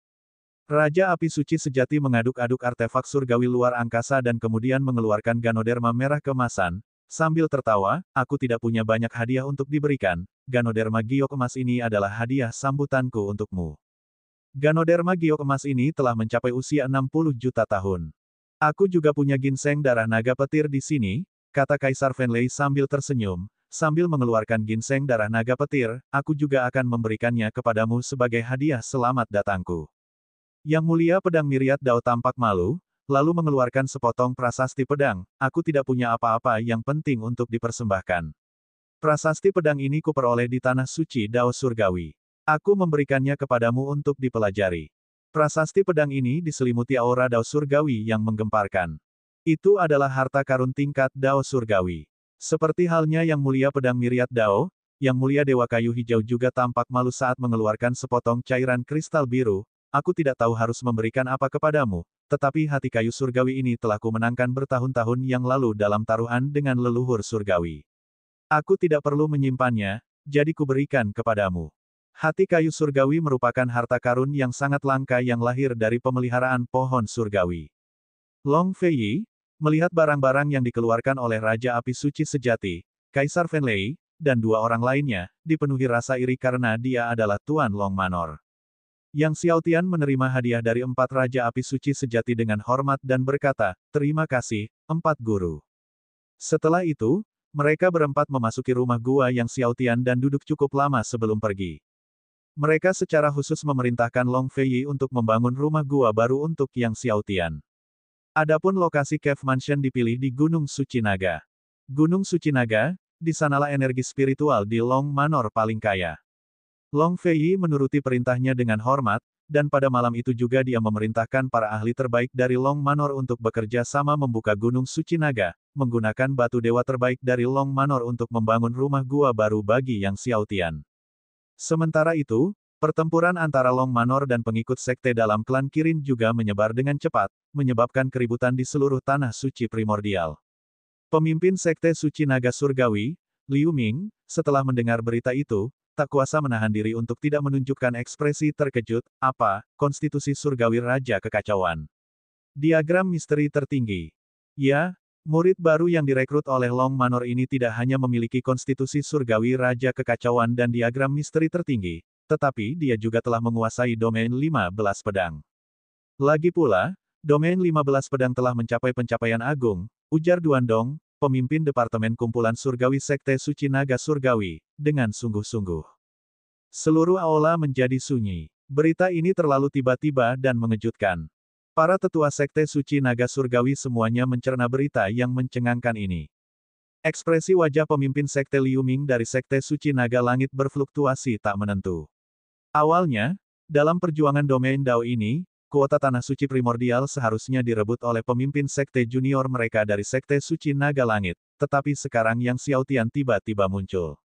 Raja Api Suci Sejati mengaduk-aduk artefak surgawi luar angkasa dan kemudian mengeluarkan Ganoderma merah kemasan, sambil tertawa, aku tidak punya banyak hadiah untuk diberikan, Ganoderma giok emas ini adalah hadiah sambutanku untukmu. Ganoderma giok emas ini telah mencapai usia 60 juta tahun. Aku juga punya ginseng darah naga petir di sini, kata Kaisar Fenlei sambil tersenyum, sambil mengeluarkan ginseng darah naga petir, aku juga akan memberikannya kepadamu sebagai hadiah selamat datangku. Yang Mulia Pedang Myriad Dao tampak malu, lalu mengeluarkan sepotong prasasti pedang, aku tidak punya apa-apa yang penting untuk dipersembahkan. Prasasti pedang ini kuperoleh di tanah suci Dao Surgawi. Aku memberikannya kepadamu untuk dipelajari. Prasasti pedang ini diselimuti aura Dao Surgawi yang menggemparkan. Itu adalah harta karun tingkat Dao Surgawi. Seperti halnya Yang Mulia Pedang Myriad Dao, Yang Mulia Dewa Kayu Hijau juga tampak malu saat mengeluarkan sepotong cairan kristal biru, aku tidak tahu harus memberikan apa kepadamu, tetapi hati kayu surgawi ini telah kumenangkan bertahun-tahun yang lalu dalam taruhan dengan leluhur surgawi. Aku tidak perlu menyimpannya, jadi kuberikan kepadamu. Hati kayu surgawi merupakan harta karun yang sangat langka yang lahir dari pemeliharaan pohon surgawi. Long Feiyi, melihat barang-barang yang dikeluarkan oleh Raja Api Suci Sejati, Kaisar Fenlei, dan dua orang lainnya, dipenuhi rasa iri karena dia adalah Tuan Long Manor. Yang Xiaotian menerima hadiah dari 4 Raja Api Suci Sejati dengan hormat dan berkata, terima kasih, 4 guru. Setelah itu, mereka berempat memasuki rumah gua Yang Xiaotian dan duduk cukup lama sebelum pergi. Mereka secara khusus memerintahkan Long Feiyi untuk membangun rumah gua baru untuk Yang Xiaotian. Adapun lokasi Cave Mansion dipilih di Gunung Suci Naga. Gunung Suci Naga, di sanalah energi spiritual di Long Manor paling kaya. Long Feiyi menuruti perintahnya dengan hormat, dan pada malam itu juga dia memerintahkan para ahli terbaik dari Long Manor untuk bekerja sama membuka Gunung Suci Naga, menggunakan batu dewa terbaik dari Long Manor untuk membangun rumah gua baru bagi Yang Xiaotian. Sementara itu, pertempuran antara Long Manor dan pengikut sekte dalam klan Kirin juga menyebar dengan cepat, menyebabkan keributan di seluruh tanah suci primordial. Pemimpin sekte suci naga surgawi, Liu Ming, setelah mendengar berita itu, tak kuasa menahan diri untuk tidak menunjukkan ekspresi terkejut, apa, konstitusi surgawi Raja Kekacauan. Diagram misteri tertinggi. Ya, murid baru yang direkrut oleh Long Manor ini tidak hanya memiliki konstitusi surgawi Raja Kekacauan dan diagram misteri tertinggi, tetapi dia juga telah menguasai domain 15 pedang. Lagi pula, domain 15 pedang telah mencapai pencapaian agung, ujar Duandong, pemimpin Departemen Kumpulan Surgawi Sekte Suci Naga Surgawi, dengan sungguh-sungguh. Seluruh aula menjadi sunyi. Berita ini terlalu tiba-tiba dan mengejutkan. Para tetua Sekte Suci Naga Surgawi semuanya mencerna berita yang mencengangkan ini. Ekspresi wajah pemimpin Sekte Liu Ming dari Sekte Suci Naga Langit berfluktuasi tak menentu. Awalnya, dalam perjuangan domain Dao ini, kuota tanah suci primordial seharusnya direbut oleh pemimpin Sekte junior mereka dari Sekte Suci Naga Langit, tetapi sekarang Yang Xiaotian tiba-tiba muncul.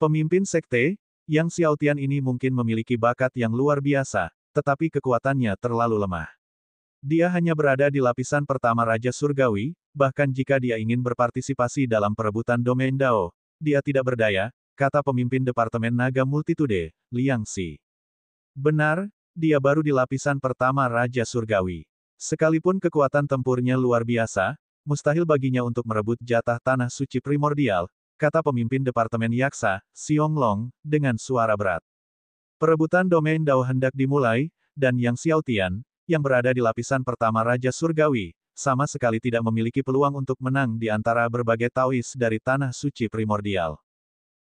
Pemimpin Sekte, Yang Xiaotian ini mungkin memiliki bakat yang luar biasa, tetapi kekuatannya terlalu lemah. Dia hanya berada di lapisan pertama Raja Surgawi, bahkan jika dia ingin berpartisipasi dalam perebutan domain Dao, dia tidak berdaya, kata pemimpin Departemen Naga Multitude, Liang Xi. Benar, dia baru di lapisan pertama Raja Surgawi. Sekalipun kekuatan tempurnya luar biasa, mustahil baginya untuk merebut jatah tanah suci primordial, kata pemimpin Departemen Yaksa, Xiong Long, dengan suara berat. Perebutan domain Dao hendak dimulai, dan Yang Xiaotian, yang berada di lapisan pertama Raja Surgawi, sama sekali tidak memiliki peluang untuk menang di antara berbagai Taois dari tanah suci primordial.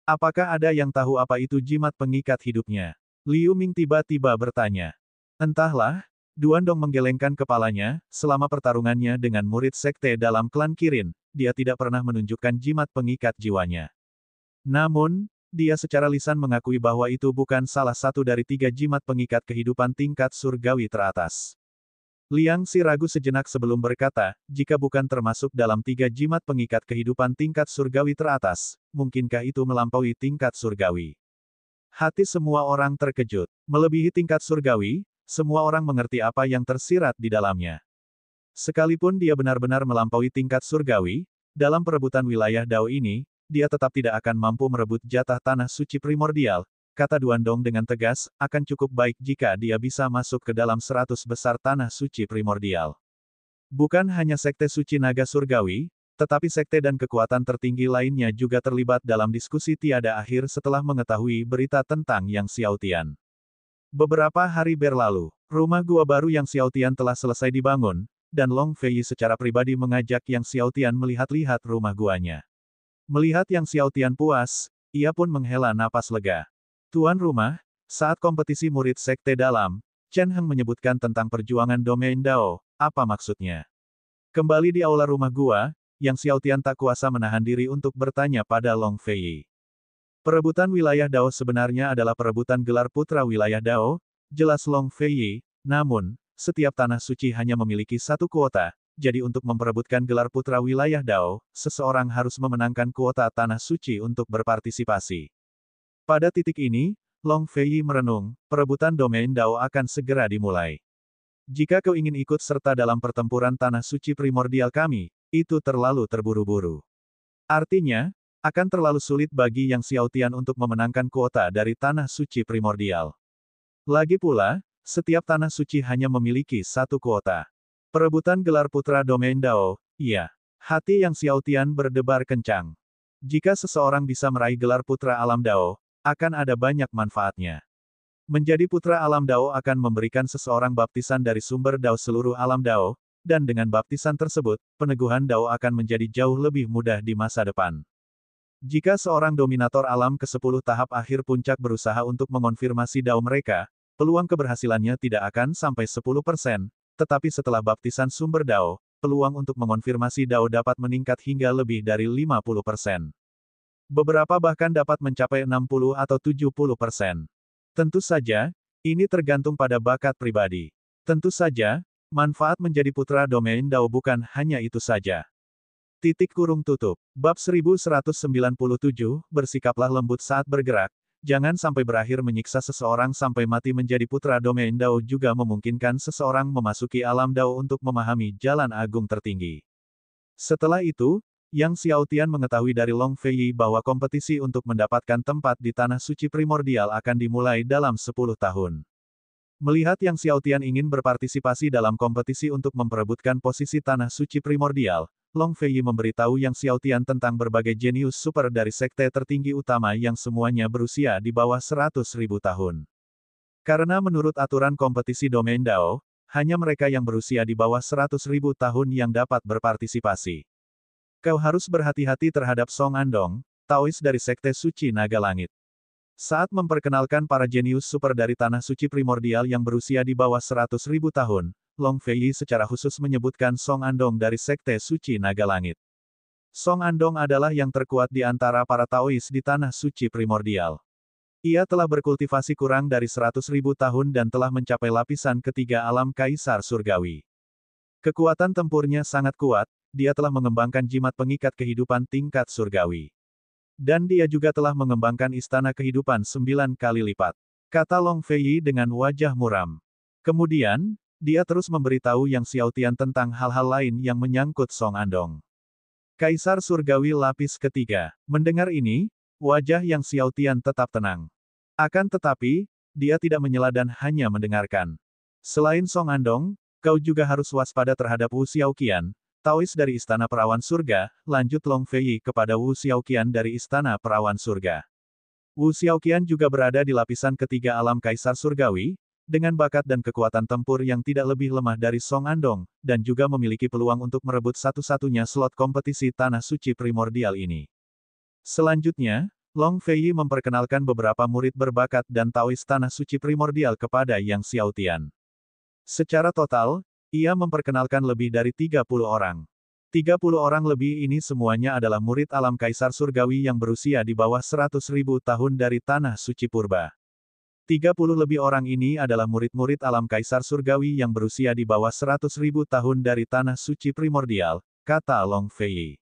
Apakah ada yang tahu apa itu jimat pengikat hidupnya? Liu Ming tiba-tiba bertanya. Entahlah, Duandong menggelengkan kepalanya, selama pertarungannya dengan murid sekte dalam klan Kirin, dia tidak pernah menunjukkan jimat pengikat jiwanya. Namun, dia secara lisan mengakui bahwa itu bukan salah satu dari 3 jimat pengikat kehidupan tingkat surgawi teratas. Liang Xi ragu sejenak sebelum berkata, jika bukan termasuk dalam 3 jimat pengikat kehidupan tingkat surgawi teratas, mungkinkah itu melampaui tingkat surgawi? Hati semua orang terkejut. Melebihi tingkat surgawi, semua orang mengerti apa yang tersirat di dalamnya. Sekalipun dia benar-benar melampaui tingkat surgawi, dalam perebutan wilayah Dao ini, dia tetap tidak akan mampu merebut jatah tanah suci primordial, kata Duandong dengan tegas, akan cukup baik jika dia bisa masuk ke dalam 100 besar tanah suci primordial. Bukan hanya Sekte Suci Naga Surgawi, Tetapi sekte dan kekuatan tertinggi lainnya juga terlibat dalam diskusi tiada akhir setelah mengetahui berita tentang Yang Xiaotian. Beberapa hari berlalu, rumah gua baru Yang Xiaotian telah selesai dibangun, dan Long Fei secara pribadi mengajak Yang Xiaotian melihat-lihat rumah guanya. Melihat Yang Xiaotian puas, ia pun menghela napas lega. Tuan rumah, saat kompetisi murid sekte dalam, Chen Heng menyebutkan tentang perjuangan domain Dao, apa maksudnya? Kembali di aula rumah gua, Yang Xiaotian tak kuasa menahan diri untuk bertanya pada Long Fei. Perebutan wilayah Dao sebenarnya adalah perebutan gelar putra wilayah Dao, jelas Long Fei, namun, setiap tanah suci hanya memiliki satu kuota, jadi untuk memperebutkan gelar putra wilayah Dao, seseorang harus memenangkan kuota tanah suci untuk berpartisipasi. Pada titik ini, Long Fei merenung, perebutan domain Dao akan segera dimulai. Jika kau ingin ikut serta dalam pertempuran tanah suci primordial kami, itu terlalu terburu-buru. Artinya, akan terlalu sulit bagi Yang Xiaotian untuk memenangkan kuota dari tanah suci primordial. Lagi pula, setiap tanah suci hanya memiliki satu kuota. Perebutan gelar putra domain Dao, iya. Hati Yang Xiaotian berdebar kencang. Jika seseorang bisa meraih gelar putra alam Dao, akan ada banyak manfaatnya. Menjadi putra alam Dao akan memberikan seseorang baptisan dari sumber Dao seluruh alam Dao, dan dengan baptisan tersebut, peneguhan Dao akan menjadi jauh lebih mudah di masa depan. Jika seorang dominator alam ke-10 tahap akhir puncak berusaha untuk mengonfirmasi Dao mereka, peluang keberhasilannya tidak akan sampai 10%, tetapi setelah baptisan sumber Dao, peluang untuk mengonfirmasi Dao dapat meningkat hingga lebih dari 50%. Beberapa bahkan dapat mencapai 60 atau 70%. Tentu saja, ini tergantung pada bakat pribadi. Tentu saja, manfaat menjadi putra domain Dao bukan hanya itu saja. Tutup. Bab 1197, bersikaplah lembut saat bergerak, jangan sampai berakhir menyiksa seseorang sampai mati. Menjadi putra domain Dao juga memungkinkan seseorang memasuki alam Dao untuk memahami jalan agung tertinggi. Setelah itu, Yang Xiaotian mengetahui dari Long Fei bahwa kompetisi untuk mendapatkan tempat di tanah suci primordial akan dimulai dalam 10 tahun. Melihat Yang Xiaotian ingin berpartisipasi dalam kompetisi untuk memperebutkan posisi tanah suci primordial, Long Fei memberitahu Yang Xiaotian tentang berbagai jenius super dari sekte tertinggi utama yang semuanya berusia di bawah 100.000 tahun. Karena menurut aturan kompetisi domain Dao, hanya mereka yang berusia di bawah 100.000 tahun yang dapat berpartisipasi. Kau harus berhati-hati terhadap Song Andong, Taois dari sekte suci naga langit. Saat memperkenalkan para jenius super dari tanah suci primordial yang berusia di bawah 100.000 tahun, Long Fei secara khusus menyebutkan Song Andong dari sekte suci naga langit. Song Andong adalah yang terkuat di antara para Taois di tanah suci primordial. Ia telah berkultivasi kurang dari 100.000 tahun dan telah mencapai lapisan ketiga alam kaisar surgawi. Kekuatan tempurnya sangat kuat, dia telah mengembangkan jimat pengikat kehidupan tingkat surgawi. Dan dia juga telah mengembangkan istana kehidupan 9 kali lipat. Kata Long Fei dengan wajah muram. Kemudian, dia terus memberitahu Yang Xiaotian tentang hal-hal lain yang menyangkut Song Andong. Kaisar surgawi lapis ketiga. Mendengar ini, wajah Yang Xiaotian tetap tenang. Akan tetapi, dia tidak menyela dan hanya mendengarkan. Selain Song Andong, kau juga harus waspada terhadap Wu Xiaoqian, Taois dari Istana Perawan Surga, lanjut Long Fei kepada Wu Xiaoqian dari Istana Perawan Surga. Wu Xiaoqian juga berada di lapisan ketiga alam Kaisar Surgawi, dengan bakat dan kekuatan tempur yang tidak lebih lemah dari Song Andong, dan juga memiliki peluang untuk merebut satu-satunya slot kompetisi Tanah Suci Primordial ini. Selanjutnya, Long Fei memperkenalkan beberapa murid berbakat dan Taois Tanah Suci Primordial kepada Yang Xiaotian. Secara total, ia memperkenalkan lebih dari 30 orang. 30 orang lebih ini semuanya adalah murid alam Kaisar Surgawi yang berusia di bawah 100.000 tahun dari Tanah Suci Purba. 30 lebih orang ini adalah murid-murid alam Kaisar Surgawi yang berusia di bawah 100.000 tahun dari Tanah Suci Primordial, kata Long Fei.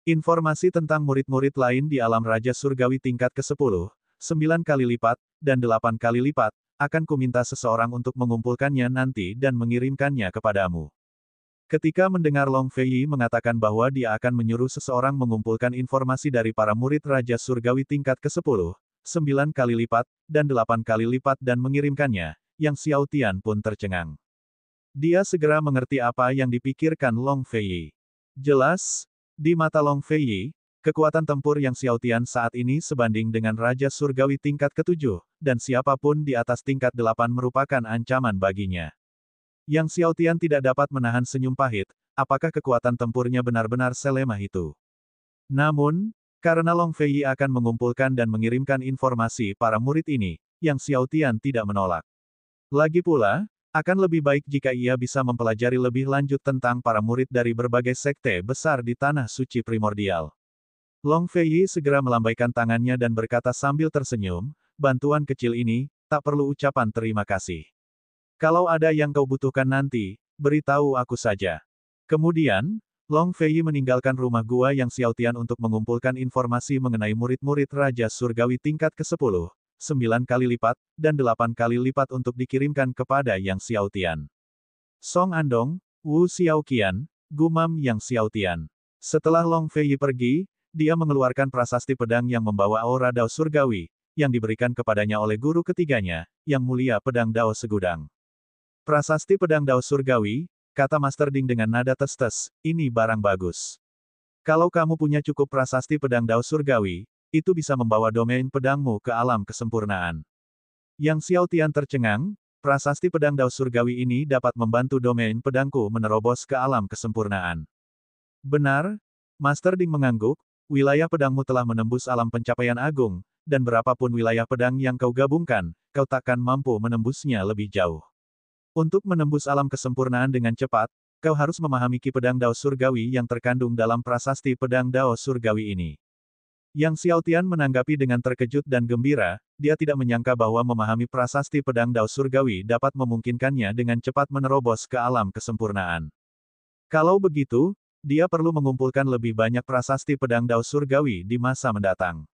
Informasi tentang murid-murid lain di alam Raja Surgawi tingkat ke-10, 9 kali lipat, dan 8 kali lipat, akan kuminta seseorang untuk mengumpulkannya nanti dan mengirimkannya kepadamu. Ketika mendengar Long Fei mengatakan bahwa dia akan menyuruh seseorang mengumpulkan informasi dari para murid Raja Surgawi tingkat ke-10, 9 kali lipat, dan 8 kali lipat dan mengirimkannya, Yang Xiaotian pun tercengang. Dia segera mengerti apa yang dipikirkan Long Fei. Jelas, Di mata Long Feiyi, kekuatan tempur yang Xiao Tian saat ini sebanding dengan Raja Surgawi tingkat ke-7, dan siapapun di atas tingkat 8 merupakan ancaman baginya. Yang Xiao Tian tidak dapat menahan senyum pahit, apakah kekuatan tempurnya benar-benar selemah itu? Namun, karena Long Feiyi akan mengumpulkan dan mengirimkan informasi para murid ini, Yang Xiao Tian tidak menolak. Lagi pula, akan lebih baik jika ia bisa mempelajari lebih lanjut tentang para murid dari berbagai sekte besar di Tanah Suci Primordial. Long Feiyi segera melambaikan tangannya dan berkata sambil tersenyum, bantuan kecil ini, tak perlu ucapan terima kasih. Kalau ada yang kau butuhkan nanti, beritahu aku saja. Kemudian, Long Feiyi meninggalkan rumah gua Yang Xiao Tian untuk mengumpulkan informasi mengenai murid-murid Raja Surgawi tingkat ke-10, 9 kali lipat, dan 8 kali lipat untuk dikirimkan kepada Yang Xiao Tian. Song Andong, Wu Xiaoqian, gumam Yang Xiao Tian. Setelah Long Feiyi pergi, dia mengeluarkan prasasti pedang yang membawa aura Dao Surgawi, yang diberikan kepadanya oleh guru ketiganya, Yang Mulia Pedang Dao Segudang. Prasasti pedang Dao Surgawi, kata Master Ding dengan nada tes-tes, ini barang bagus. Kalau kamu punya cukup prasasti pedang Dao Surgawi, itu bisa membawa domain pedangmu ke alam kesempurnaan. Yang Xiao Tian tercengang, prasasti pedang Dao Surgawi ini dapat membantu domain pedangku menerobos ke alam kesempurnaan. Benar, Master Ding mengangguk, wilayah pedangmu telah menembus alam pencapaian agung, dan berapapun wilayah pedang yang kau gabungkan, kau takkan mampu menembusnya lebih jauh. Untuk menembus alam kesempurnaan dengan cepat, kau harus memahami ki pedang Dao Surgawi yang terkandung dalam prasasti pedang Dao Surgawi ini. Yang Xiao Tian menanggapi dengan terkejut dan gembira, dia tidak menyangka bahwa memahami prasasti pedang Dao Surgawi dapat memungkinkannya dengan cepat menerobos ke alam kesempurnaan. Kalau begitu, dia perlu mengumpulkan lebih banyak prasasti pedang Dao Surgawi di masa mendatang.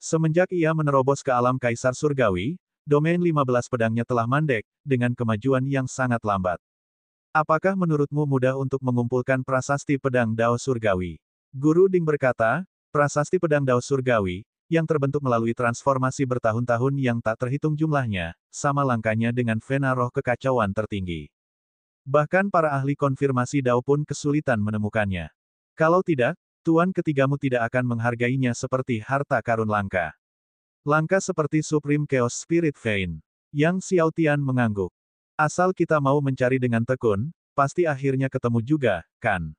Semenjak ia menerobos ke alam Kaisar Surgawi, domain 15 pedangnya telah mandek, dengan kemajuan yang sangat lambat. Apakah menurutmu mudah untuk mengumpulkan prasasti pedang Dao Surgawi? Guru Ding berkata, prasasti pedang Dao Surgawi, yang terbentuk melalui transformasi bertahun-tahun yang tak terhitung jumlahnya, sama langkahnya dengan vena roh kekacauan tertinggi. Bahkan para ahli konfirmasi Dao pun kesulitan menemukannya. Kalau tidak, Tuan ketigamu tidak akan menghargainya seperti harta karun langka. Langka seperti Supreme Chaos Spirit Vein. Yang Xiao Tian mengangguk. Asal kita mau mencari dengan tekun, pasti akhirnya ketemu juga, kan?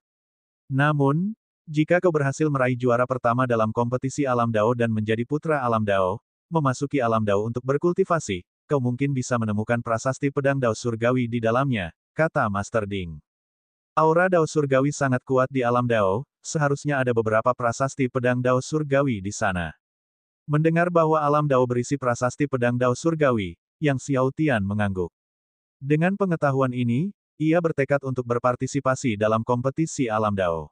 Namun, jika kau berhasil meraih juara pertama dalam kompetisi alam Dao dan menjadi putra alam Dao, memasuki alam Dao untuk berkultivasi, kau mungkin bisa menemukan prasasti pedang Dao Surgawi di dalamnya, kata Master Ding. Aura Dao Surgawi sangat kuat di alam Dao, seharusnya ada beberapa prasasti pedang Dao Surgawi di sana. Mendengar bahwa alam Dao berisi prasasti pedang Dao Surgawi, Yang Xiao Tian mengangguk. Dengan pengetahuan ini, ia bertekad untuk berpartisipasi dalam kompetisi alam Dao.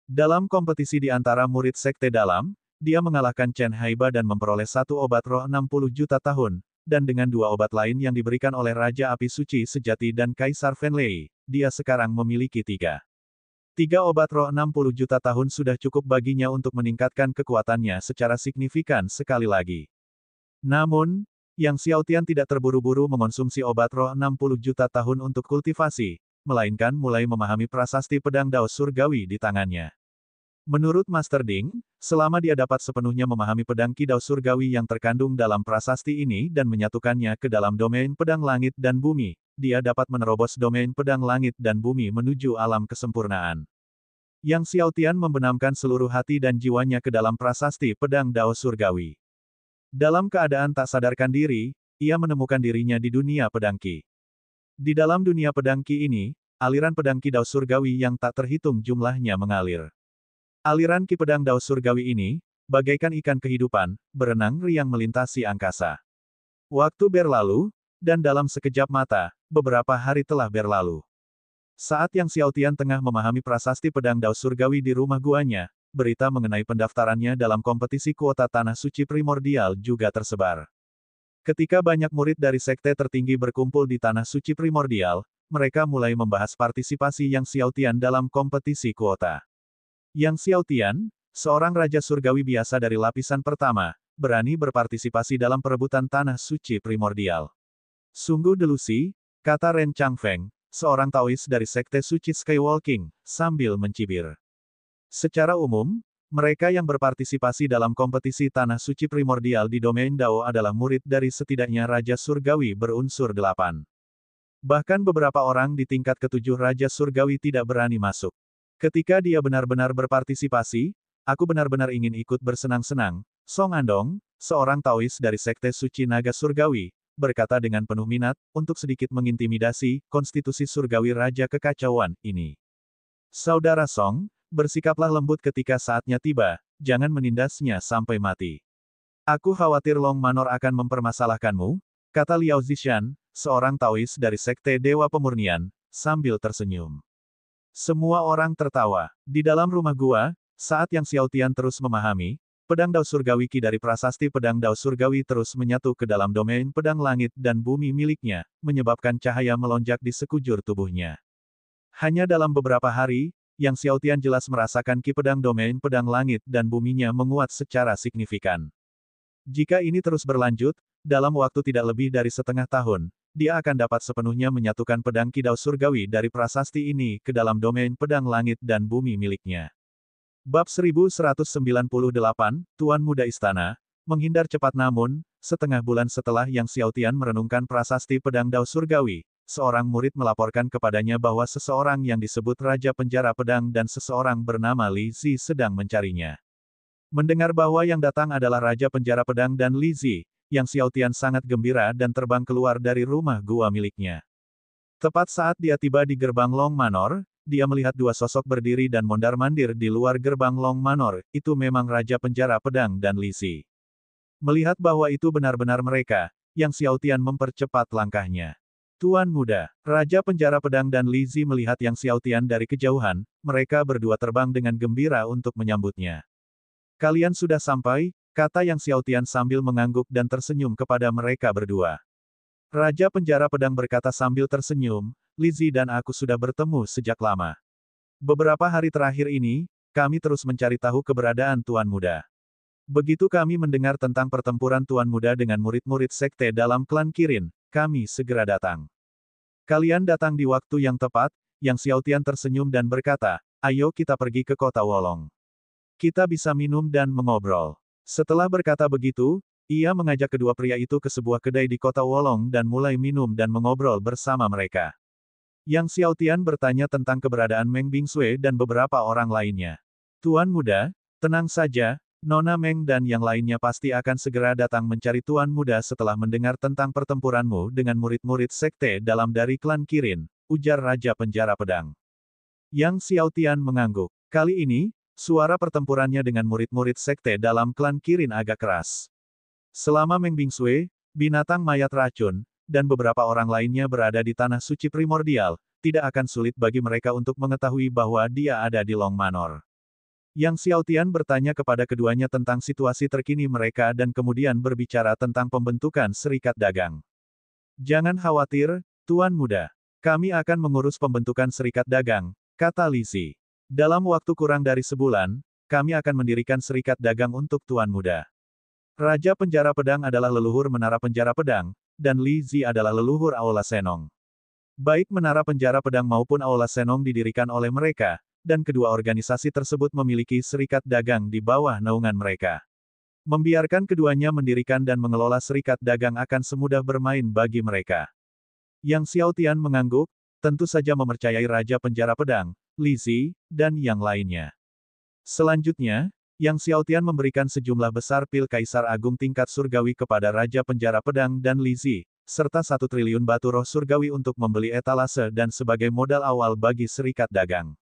Dalam kompetisi di antara murid Sekte Dalam, dia mengalahkan Chen Haiba dan memperoleh 1 obat roh 60 juta tahun, dan dengan 2 obat lain yang diberikan oleh Raja Api Suci Sejati dan Kaisar Fenlei, dia sekarang memiliki 3 obat roh 60 juta tahun sudah cukup baginya untuk meningkatkan kekuatannya secara signifikan sekali lagi. Namun, Yang Xiao Tian tidak terburu-buru mengonsumsi obat roh 60 juta tahun untuk kultivasi, melainkan mulai memahami prasasti pedang Dao Surgawi di tangannya. Menurut Master Ding, selama dia dapat sepenuhnya memahami pedang Ki Dao Surgawi yang terkandung dalam prasasti ini dan menyatukannya ke dalam domain pedang langit dan bumi, dia dapat menerobos domain pedang langit dan bumi menuju alam kesempurnaan. Yang Xiao Tian membenamkan seluruh hati dan jiwanya ke dalam prasasti pedang Dao Surgawi. Dalam keadaan tak sadarkan diri, ia menemukan dirinya di dunia pedang Ki. Di dalam dunia pedang Ki ini, aliran pedang Ki Dao Surgawi yang tak terhitung jumlahnya mengalir. Aliran Ki pedang Dao Surgawi ini, bagaikan ikan kehidupan, berenang riang melintasi angkasa. Waktu berlalu, dan dalam sekejap mata, beberapa hari telah berlalu. Saat Yang Xiao Tian tengah memahami prasasti pedang Dao Surgawi di rumah guanya, berita mengenai pendaftarannya dalam kompetisi kuota Tanah Suci Primordial juga tersebar. Ketika banyak murid dari sekte tertinggi berkumpul di Tanah Suci Primordial, mereka mulai membahas partisipasi Yang Xiao Tian dalam kompetisi kuota. Yang Xiao Tian, seorang raja surgawi biasa dari lapisan pertama, berani berpartisipasi dalam perebutan Tanah Suci Primordial. Sungguh delusi, kata Ren Changfeng, seorang Taois dari sekte suci Skywalking, sambil mencibir. Secara umum, mereka yang berpartisipasi dalam kompetisi Tanah Suci Primordial di domain Dao adalah murid dari setidaknya Raja Surgawi berunsur 8. Bahkan beberapa orang di tingkat ketujuh Raja Surgawi tidak berani masuk. Ketika dia benar-benar berpartisipasi, aku benar-benar ingin ikut bersenang-senang. Song Andong, seorang Taois dari Sekte Suci Naga Surgawi, berkata dengan penuh minat, untuk sedikit mengintimidasi konstitusi surgawi Raja Kekacauan ini. Saudara Song, bersikaplah lembut ketika saatnya tiba, jangan menindasnya sampai mati. Aku khawatir Long Manor akan mempermasalahkanmu, kata Liao Zishan, seorang Taois dari Sekte Dewa Pemurnian, sambil tersenyum. Semua orang tertawa. Di dalam rumah gua, saat Yang Xiaotian terus memahami, pedang Dao Surgawi Qi dari prasasti pedang Dao Surgawi terus menyatu ke dalam domain pedang langit dan bumi miliknya, menyebabkan cahaya melonjak di sekujur tubuhnya. Hanya dalam beberapa hari, Yang Xiaotian jelas merasakan Qi pedang domain pedang langit dan buminya menguat secara signifikan. Jika ini terus berlanjut, dalam waktu tidak lebih dari setengah tahun, dia akan dapat sepenuhnya menyatukan pedang Qi Dao Surgawi dari prasasti ini ke dalam domain pedang langit dan bumi miliknya. Bab 1198, Tuan Muda Istana, menghindar cepat namun, setengah bulan setelah Yang Xiaotian merenungkan prasasti pedang Dao Surgawi, seorang murid melaporkan kepadanya bahwa seseorang yang disebut Raja Penjara Pedang dan seseorang bernama Li Zi sedang mencarinya. Mendengar bahwa yang datang adalah Raja Penjara Pedang dan Li Zi, Yang Xiaotian sangat gembira dan terbang keluar dari rumah gua miliknya. Tepat saat dia tiba di gerbang Long Manor, dia melihat dua sosok berdiri dan mondar-mandir di luar gerbang Long Manor, itu memang Raja Penjara Pedang dan Li Zi. Melihat bahwa itu benar-benar mereka, Yang Xiaotian mempercepat langkahnya. Tuan Muda, Raja Penjara Pedang dan Li Zi melihat Yang Xiaotian dari kejauhan, mereka berdua terbang dengan gembira untuk menyambutnya. Kalian sudah sampai, kata Yang Xiaotian sambil mengangguk dan tersenyum kepada mereka berdua. Raja Penjara Pedang berkata sambil tersenyum, Li Zi dan aku sudah bertemu sejak lama. Beberapa hari terakhir ini, kami terus mencari tahu keberadaan Tuan Muda. Begitu kami mendengar tentang pertempuran Tuan Muda dengan murid-murid sekte dalam klan Kirin, kami segera datang. Kalian datang di waktu yang tepat, Yang Xiaotian tersenyum dan berkata, ayo kita pergi ke kota Wolong. Kita bisa minum dan mengobrol. Setelah berkata begitu, ia mengajak kedua pria itu ke sebuah kedai di kota Wolong dan mulai minum dan mengobrol bersama mereka. Yang Xiaotian bertanya tentang keberadaan Meng Bingsui dan beberapa orang lainnya. Tuan Muda, tenang saja, Nona Meng dan yang lainnya pasti akan segera datang mencari Tuan Muda setelah mendengar tentang pertempuranmu dengan murid-murid sekte dalam dari klan Kirin, ujar Raja Penjara Pedang. Yang Xiaotian mengangguk. Kali ini, suara pertempurannya dengan murid-murid sekte dalam klan Kirin agak keras. Selama Meng Bingsui, binatang mayat racun, dan beberapa orang lainnya berada di Tanah Suci Primordial, tidak akan sulit bagi mereka untuk mengetahui bahwa dia ada di Long Manor. Yang Xiaotian bertanya kepada keduanya tentang situasi terkini mereka dan kemudian berbicara tentang pembentukan serikat dagang. Jangan khawatir, Tuan Muda. Kami akan mengurus pembentukan serikat dagang, kata Li Zi. Dalam waktu kurang dari sebulan, kami akan mendirikan serikat dagang untuk Tuan Muda. Raja Penjara Pedang adalah leluhur Menara Penjara Pedang, dan Li Zi adalah leluhur Aula Senong. Baik Menara Penjara Pedang maupun Aula Senong didirikan oleh mereka, dan kedua organisasi tersebut memiliki serikat dagang di bawah naungan mereka. Membiarkan keduanya mendirikan dan mengelola serikat dagang akan semudah bermain bagi mereka. Yang Xiaotian mengangguk, tentu saja mempercayai Raja Penjara Pedang, Li Zi, dan yang lainnya. Selanjutnya, Yang Xiaotian memberikan sejumlah besar pil Kaisar Agung tingkat surgawi kepada Raja Penjara Pedang dan Li Zi, serta 1 triliun batu roh surgawi untuk membeli etalase dan sebagai modal awal bagi serikat dagang.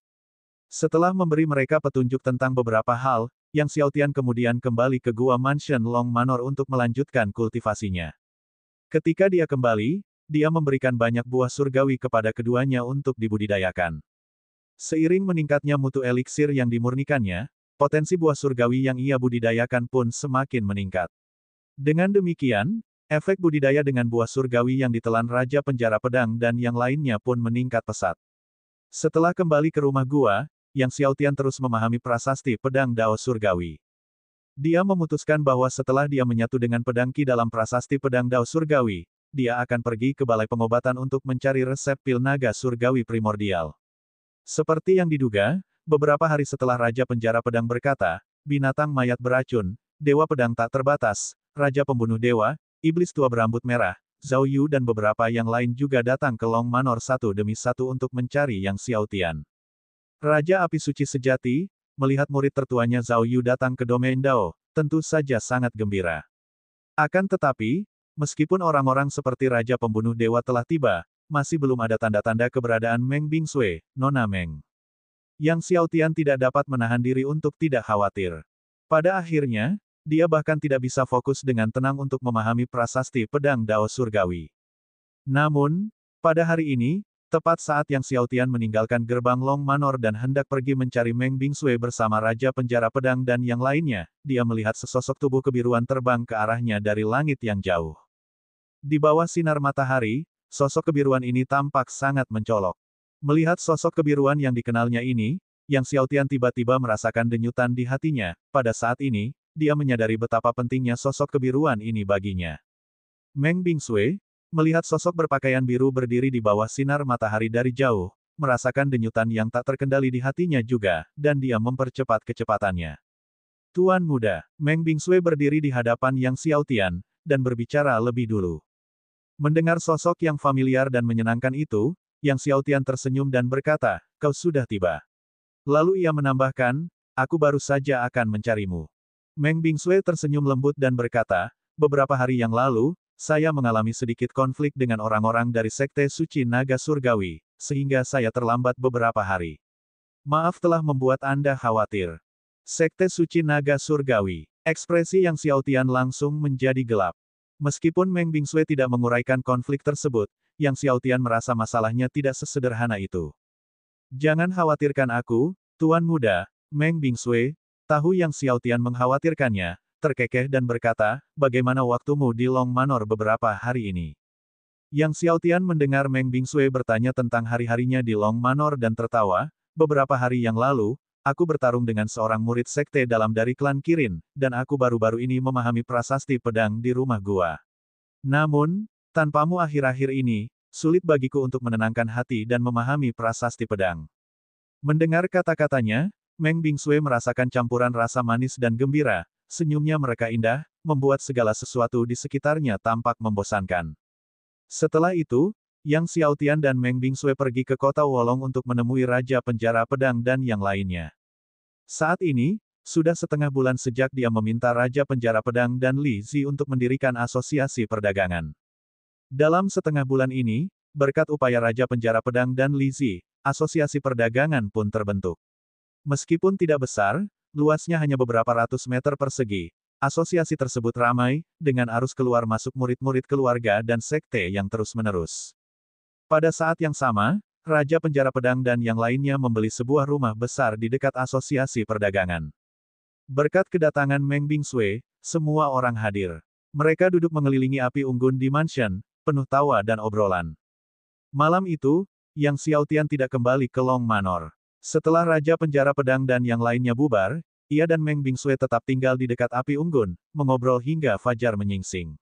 Setelah memberi mereka petunjuk tentang beberapa hal, Yang Xiaotian kemudian kembali ke Gua Mansion Long Manor untuk melanjutkan kultivasinya. Ketika dia kembali, dia memberikan banyak buah surgawi kepada keduanya untuk dibudidayakan. Seiring meningkatnya mutu eliksir yang dimurnikannya, potensi buah surgawi yang ia budidayakan pun semakin meningkat. Dengan demikian, efek budidaya dengan buah surgawi yang ditelan Raja Penjara Pedang dan yang lainnya pun meningkat pesat. Setelah kembali ke rumah gua, Yang Xiaotian terus memahami prasasti pedang Dao Surgawi. Dia memutuskan bahwa setelah dia menyatu dengan pedang Qi dalam prasasti pedang Dao Surgawi, dia akan pergi ke balai pengobatan untuk mencari resep pil naga surgawi primordial. Seperti yang diduga, beberapa hari setelah Raja Penjara Pedang berkata, binatang mayat beracun, Dewa Pedang tak terbatas, Raja Pembunuh Dewa, Iblis Tua Berambut Merah, Zhao Yu dan beberapa yang lain juga datang ke Long Manor satu demi satu untuk mencari Yang Xiaotian. Raja Api Suci Sejati, melihat murid tertuanya Zhao Yu datang ke domain Dao, tentu saja sangat gembira. Akan tetapi, meskipun orang-orang seperti Raja Pembunuh Dewa telah tiba, masih belum ada tanda-tanda keberadaan Meng Bingsui, Nona Meng. Yang Xiaotian tidak dapat menahan diri untuk tidak khawatir. Pada akhirnya, dia bahkan tidak bisa fokus dengan tenang untuk memahami prasasti pedang Dao Surgawi. Namun, pada hari ini, tepat saat Yang Xiaotian meninggalkan gerbang Long Manor dan hendak pergi mencari Meng Bingsui bersama Raja Penjara Pedang dan yang lainnya, dia melihat sesosok tubuh kebiruan terbang ke arahnya dari langit yang jauh. Di bawah sinar matahari, sosok kebiruan ini tampak sangat mencolok. Melihat sosok kebiruan yang dikenalnya ini, Yang Xiaotian tiba-tiba merasakan denyutan di hatinya. Pada saat ini, dia menyadari betapa pentingnya sosok kebiruan ini baginya. Meng Bingsui, melihat sosok berpakaian biru berdiri di bawah sinar matahari dari jauh, merasakan denyutan yang tak terkendali di hatinya juga, dan dia mempercepat kecepatannya. Tuan muda, Meng Bingsui berdiri di hadapan Yang Xiaotian, dan berbicara lebih dulu. Mendengar sosok yang familiar dan menyenangkan itu, Yang Xiaotian tersenyum dan berkata, kau sudah tiba. Lalu ia menambahkan, aku baru saja akan mencarimu. Meng Bingsui tersenyum lembut dan berkata, beberapa hari yang lalu, saya mengalami sedikit konflik dengan orang-orang dari Sekte Suci Naga Surgawi, sehingga saya terlambat beberapa hari. Maaf telah membuat Anda khawatir. Sekte Suci Naga Surgawi. Ekspresi Yang Xiaotian langsung menjadi gelap. Meskipun Meng Bingsui tidak menguraikan konflik tersebut, Yang Xiaotian merasa masalahnya tidak sesederhana itu. Jangan khawatirkan aku, Tuan Muda, Meng Bingsui. Tahu Yang Xiaotian mengkhawatirkannya, terkekeh dan berkata, bagaimana waktumu di Long Manor beberapa hari ini? Yang Xiaotian mendengar Meng Bingsui bertanya tentang hari-harinya di Long Manor dan tertawa, beberapa hari yang lalu, aku bertarung dengan seorang murid sekte dalam dari klan Kirin, dan aku baru-baru ini memahami prasasti pedang di rumah gua. Namun, tanpamu akhir-akhir ini, sulit bagiku untuk menenangkan hati dan memahami prasasti pedang. Mendengar kata-katanya, Meng Bingsui merasakan campuran rasa manis dan gembira, senyumnya mereka indah, membuat segala sesuatu di sekitarnya tampak membosankan. Setelah itu, Yang Xiaotian dan Meng Bingsui pergi ke kota Wolong untuk menemui Raja Penjara Pedang dan yang lainnya. Saat ini, sudah setengah bulan sejak dia meminta Raja Penjara Pedang dan Li Zi untuk mendirikan asosiasi perdagangan. Dalam setengah bulan ini, berkat upaya Raja Penjara Pedang dan Li Zi, asosiasi perdagangan pun terbentuk. Meskipun tidak besar, luasnya hanya beberapa ratus meter persegi, asosiasi tersebut ramai, dengan arus keluar masuk murid-murid keluarga dan sekte yang terus-menerus. Pada saat yang sama, Raja Penjara Pedang dan yang lainnya membeli sebuah rumah besar di dekat asosiasi perdagangan. Berkat kedatangan Meng Bingsui, semua orang hadir. Mereka duduk mengelilingi api unggun di mansion, penuh tawa dan obrolan. Malam itu, Yang Xiaotian tidak kembali ke Long Manor. Setelah Raja Penjara Pedang dan yang lainnya bubar, ia dan Meng Bingsui tetap tinggal di dekat api unggun, mengobrol hingga fajar menyingsing.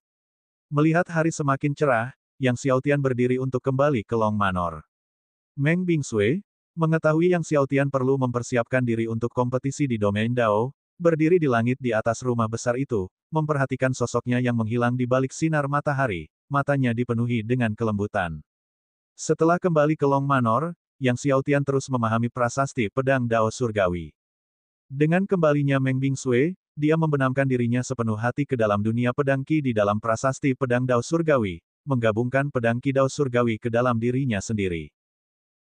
Melihat hari semakin cerah, Yang Xiaotian berdiri untuk kembali ke Long Manor. Meng Bingsui, mengetahui Yang Xiaotian perlu mempersiapkan diri untuk kompetisi di domain Dao, berdiri di langit di atas rumah besar itu, memperhatikan sosoknya yang menghilang di balik sinar matahari, matanya dipenuhi dengan kelembutan. Setelah kembali ke Long Manor, Yang Xiaotian terus memahami prasasti pedang Dao Surgawi. Dengan kembalinya Meng Bingsui, dia membenamkan dirinya sepenuh hati ke dalam dunia pedang Qi di dalam prasasti pedang Dao Surgawi, menggabungkan pedang Qi Dao Surgawi ke dalam dirinya sendiri.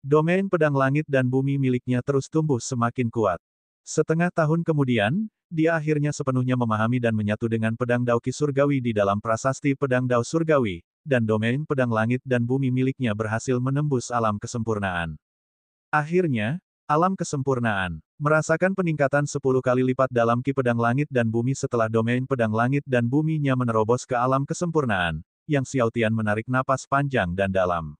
Domain pedang langit dan bumi miliknya terus tumbuh semakin kuat. Setengah tahun kemudian, dia akhirnya sepenuhnya memahami dan menyatu dengan pedang Dao Qi Surgawi di dalam prasasti pedang Dao Surgawi, dan domain pedang langit dan bumi miliknya berhasil menembus alam kesempurnaan. Akhirnya, alam kesempurnaan merasakan peningkatan 10 kali lipat dalam Qi pedang langit dan bumi setelah domain pedang langit dan buminya menerobos ke alam kesempurnaan. Yang Xiaotian menarik napas panjang dan dalam.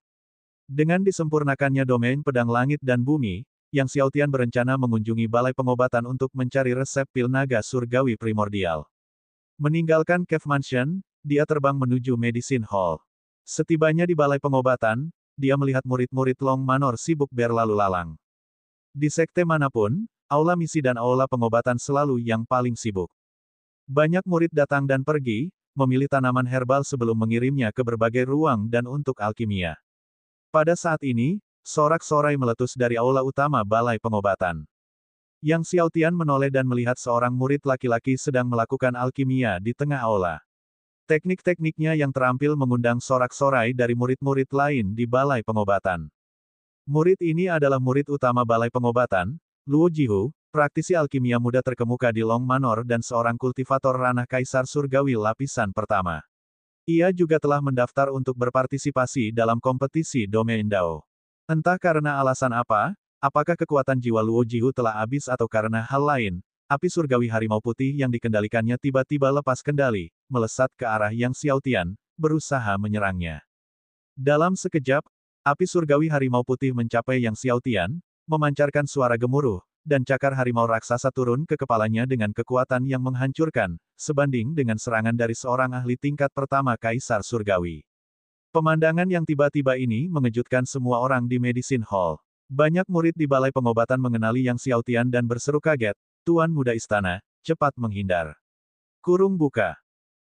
Dengan disempurnakannya domain pedang langit dan bumi, Yang Xiaotian berencana mengunjungi balai pengobatan untuk mencari resep pil naga surgawi primordial. Meninggalkan Cave Mansion, dia terbang menuju Medicine Hall. Setibanya di balai pengobatan, dia melihat murid-murid Long Manor sibuk berlalu lalang. Di sekte manapun, aula misi dan aula pengobatan selalu yang paling sibuk. Banyak murid datang dan pergi, memilih tanaman herbal sebelum mengirimnya ke berbagai ruang dan untuk alkimia. Pada saat ini, sorak-sorai meletus dari aula utama balai pengobatan. Yang Xiaotian menoleh dan melihat seorang murid laki-laki sedang melakukan alkimia di tengah aula. Teknik-tekniknya yang terampil mengundang sorak-sorai dari murid-murid lain di balai pengobatan. Murid ini adalah murid utama balai pengobatan, Luo Jihu, praktisi alkimia muda terkemuka di Long Manor dan seorang kultivator ranah kaisar surgawi lapisan pertama. Ia juga telah mendaftar untuk berpartisipasi dalam kompetisi domain Dao. Entah karena alasan apa, apakah kekuatan jiwa Luo Jihu telah habis atau karena hal lain, api surgawi harimau putih yang dikendalikannya tiba-tiba lepas kendali, melesat ke arah Yang Xiaotian, berusaha menyerangnya. Dalam sekejap, api surgawi harimau putih mencapai Yang Xiaotian, memancarkan suara gemuruh, dan cakar harimau raksasa turun ke kepalanya dengan kekuatan yang menghancurkan, sebanding dengan serangan dari seorang ahli tingkat pertama Kaisar Surgawi. Pemandangan yang tiba-tiba ini mengejutkan semua orang di Medicine Hall. Banyak murid di balai pengobatan mengenali Yang Xiaotian dan berseru kaget, "Tuan Muda Istana, cepat menghindar." Kurung buka.